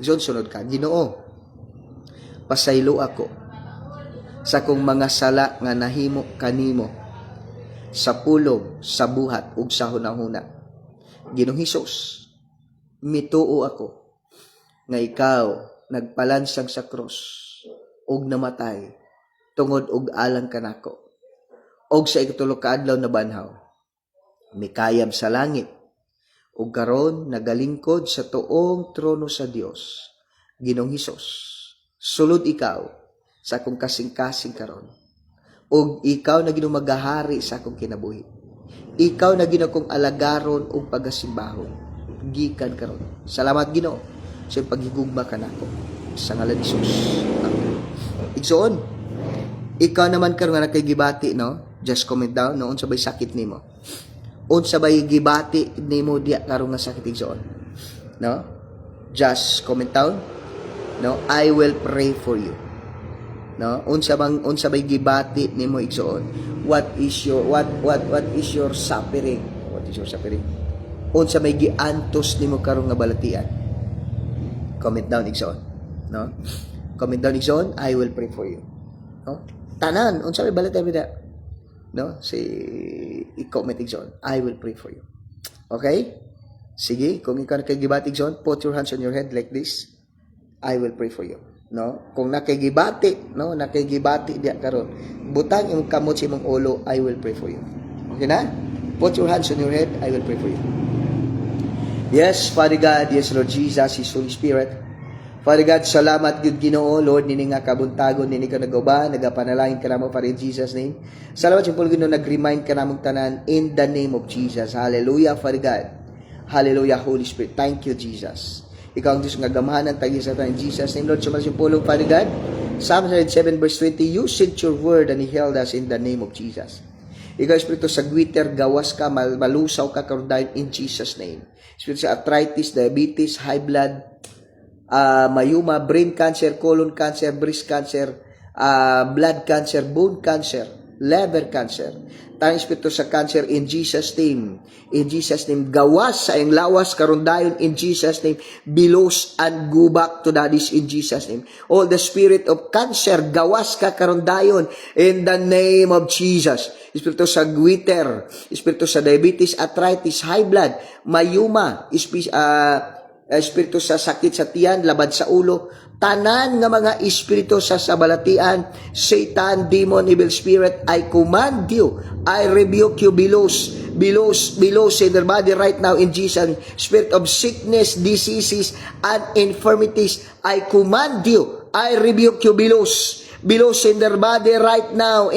Igsoon, sunod ka. Ginoo, pasaylo ako sa kong mga sala nga nahimo kanimo sa pulong, sa buhat, ug sa hunahuna. Ginoong Hesus, mituo ako nga ikaw nagpalansang sa krus ug namatay tungod og alang kanako. Og sa ikatulo ka adlaw na banhaw, mikayab sa langit ug karon nagalingkod sa tuong trono sa Dios. Ginoong Hesus, sulod ikaw sa akong kasing-kasing karon. Og ikaw na Ginoo magahari sa akong kinabuhi. Ikaw na Ginoo kong alagaron og pagasimbahon gikan karon. Salamat Ginoo sa paghigugma kanako. Sa ngalan ni Jesus. Amen. Igsoon, ikaw naman karon nga nakigibati, no? Just comment down no unsa bay sakit nimo. Unsa bay gibati nimo diya karon nga sakit igsoon. No? Just comment down. No, I will pray for you. No, unsa bay gibati nimo igsoon? What is your suffering? What is your suffering? Unsa may giantos nimo karong nga balatian? Comment down igsoon, no? Comment down igsoon, I will pray for you. No? Tanan unsa may balatian bida? No? I-comment igsoon, I will pray for you. Okay? Sige, kung ikaw kay gibati igsoon, put your hands on your head like this. I will pray for you. No, kung nakigibati, no, nakigibati diya karon, butang imong kamot sa imong ulo, I will pray for you. Okay na? Put your hands on your head, I will pray for you. Yes, Father God, yes Lord Jesus, His Holy Spirit. Father God, salamat gud Ginoo, Lord, nini nga kabuntagon nini ka nagauba, nagapanalangin ka namo para in Jesus name. Salamat sa Ginoo nag-remind ka namong tanan in the name of Jesus. Hallelujah, Father God. Hallelujah, Holy Spirit. Thank you, Jesus. Ikaw ang Diyos nga gamahanan tagi sa tanan in Jesus name. Lord, sumalas yung pulong, Father God. Psalm 107 verse 20, you sent your word and He held us in the name of Jesus. Ikaw, Espiritu sa gwiter, gawas ka, malusaw ka karondayon in Jesus name. Espiritu sa arthritis, diabetes, high blood, mayuma, brain cancer, colon cancer, breast cancer, blood cancer, bone cancer, liver cancer. Tayong Espiritu sa cancer in Jesus name. In Jesus name, gawas sa iyong lawas karondayon in Jesus name. Bilos and go back to daddies in Jesus name. All the spirit of cancer, gawas ka karondayon in the name of Jesus. Espiritu sa gwiter, Espiritu sa diabetes, arthritis, high blood, mayuma, espiritu sa sakit sa tiyan, labad sa ulo, tanan nga mga espiritu sa sabalatian, Satan, demon, evil spirit, I command you, I rebuke you, belows in their body right now in Jesus. Spirit of sickness, diseases, and infirmities, I command you, I rebuke you, belows in their body right now,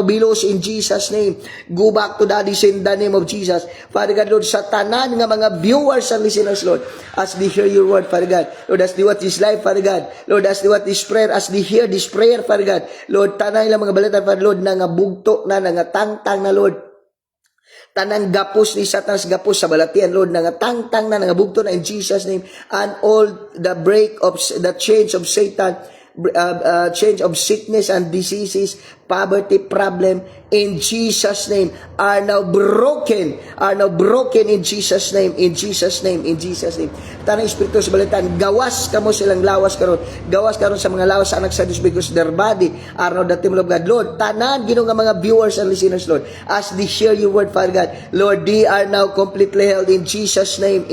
belows in Jesus name. Go back to daddies in the name of Jesus. Father God, Lord, sa tanan nga mga viewers and listeners, Lord, as they hear your word, Father God, Lord, as they watch this live, Father God, Lord, as they watch this prayer, as they hear this prayer, Father God, Lord, tanan lang mga balita, Father Lord, na nga bugto na, nga tangtang na, Lord, tanang gapos ni Satanas, gapos sa balatian, Lord, nga tangtang na, nga bugto na in Jesus name, and all the change of Satan, change of sickness and diseases, poverty, problem, in Jesus name, are now broken in Jesus name, in Jesus name. Tanang Espiritu sa balitan, gawas kamo silang lawas karon sa mga lawas sa anak sa Diyos, because their body are now the temple of God. Lord, tanan Ginoo nga mga viewers and listeners, Lord, as they share your word, Father God, Lord, they are now completely held in Jesus name.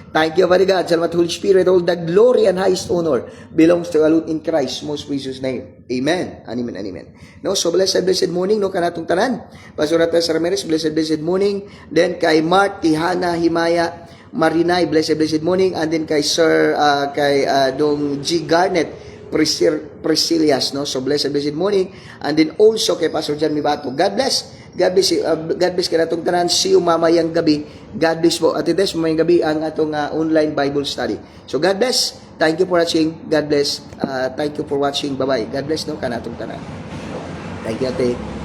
Thank you, Father God. Salamat, Holy Spirit. All the glory and highest honor belongs to God in Christ's most precious name. Amen. Amen. No, so blessed morning no kanatong tanan. Pastor Atas Ramirez, blessed morning. Then kay Mark Tihana Himaya Marinay, blessed morning. And then kay Sir kay Dong G Garnet Priscilias, no. So blessed morning. And then also kay Pastor John Mibato. God bless. God bless kanatong tanan. See you mamayang gabi. God bless po. At ito mamayang gabi ang atong online Bible study. So God bless. Thank you for watching. God bless. Thank you for watching. Bye-bye. God bless no kanatong tanan. Thank you, ate.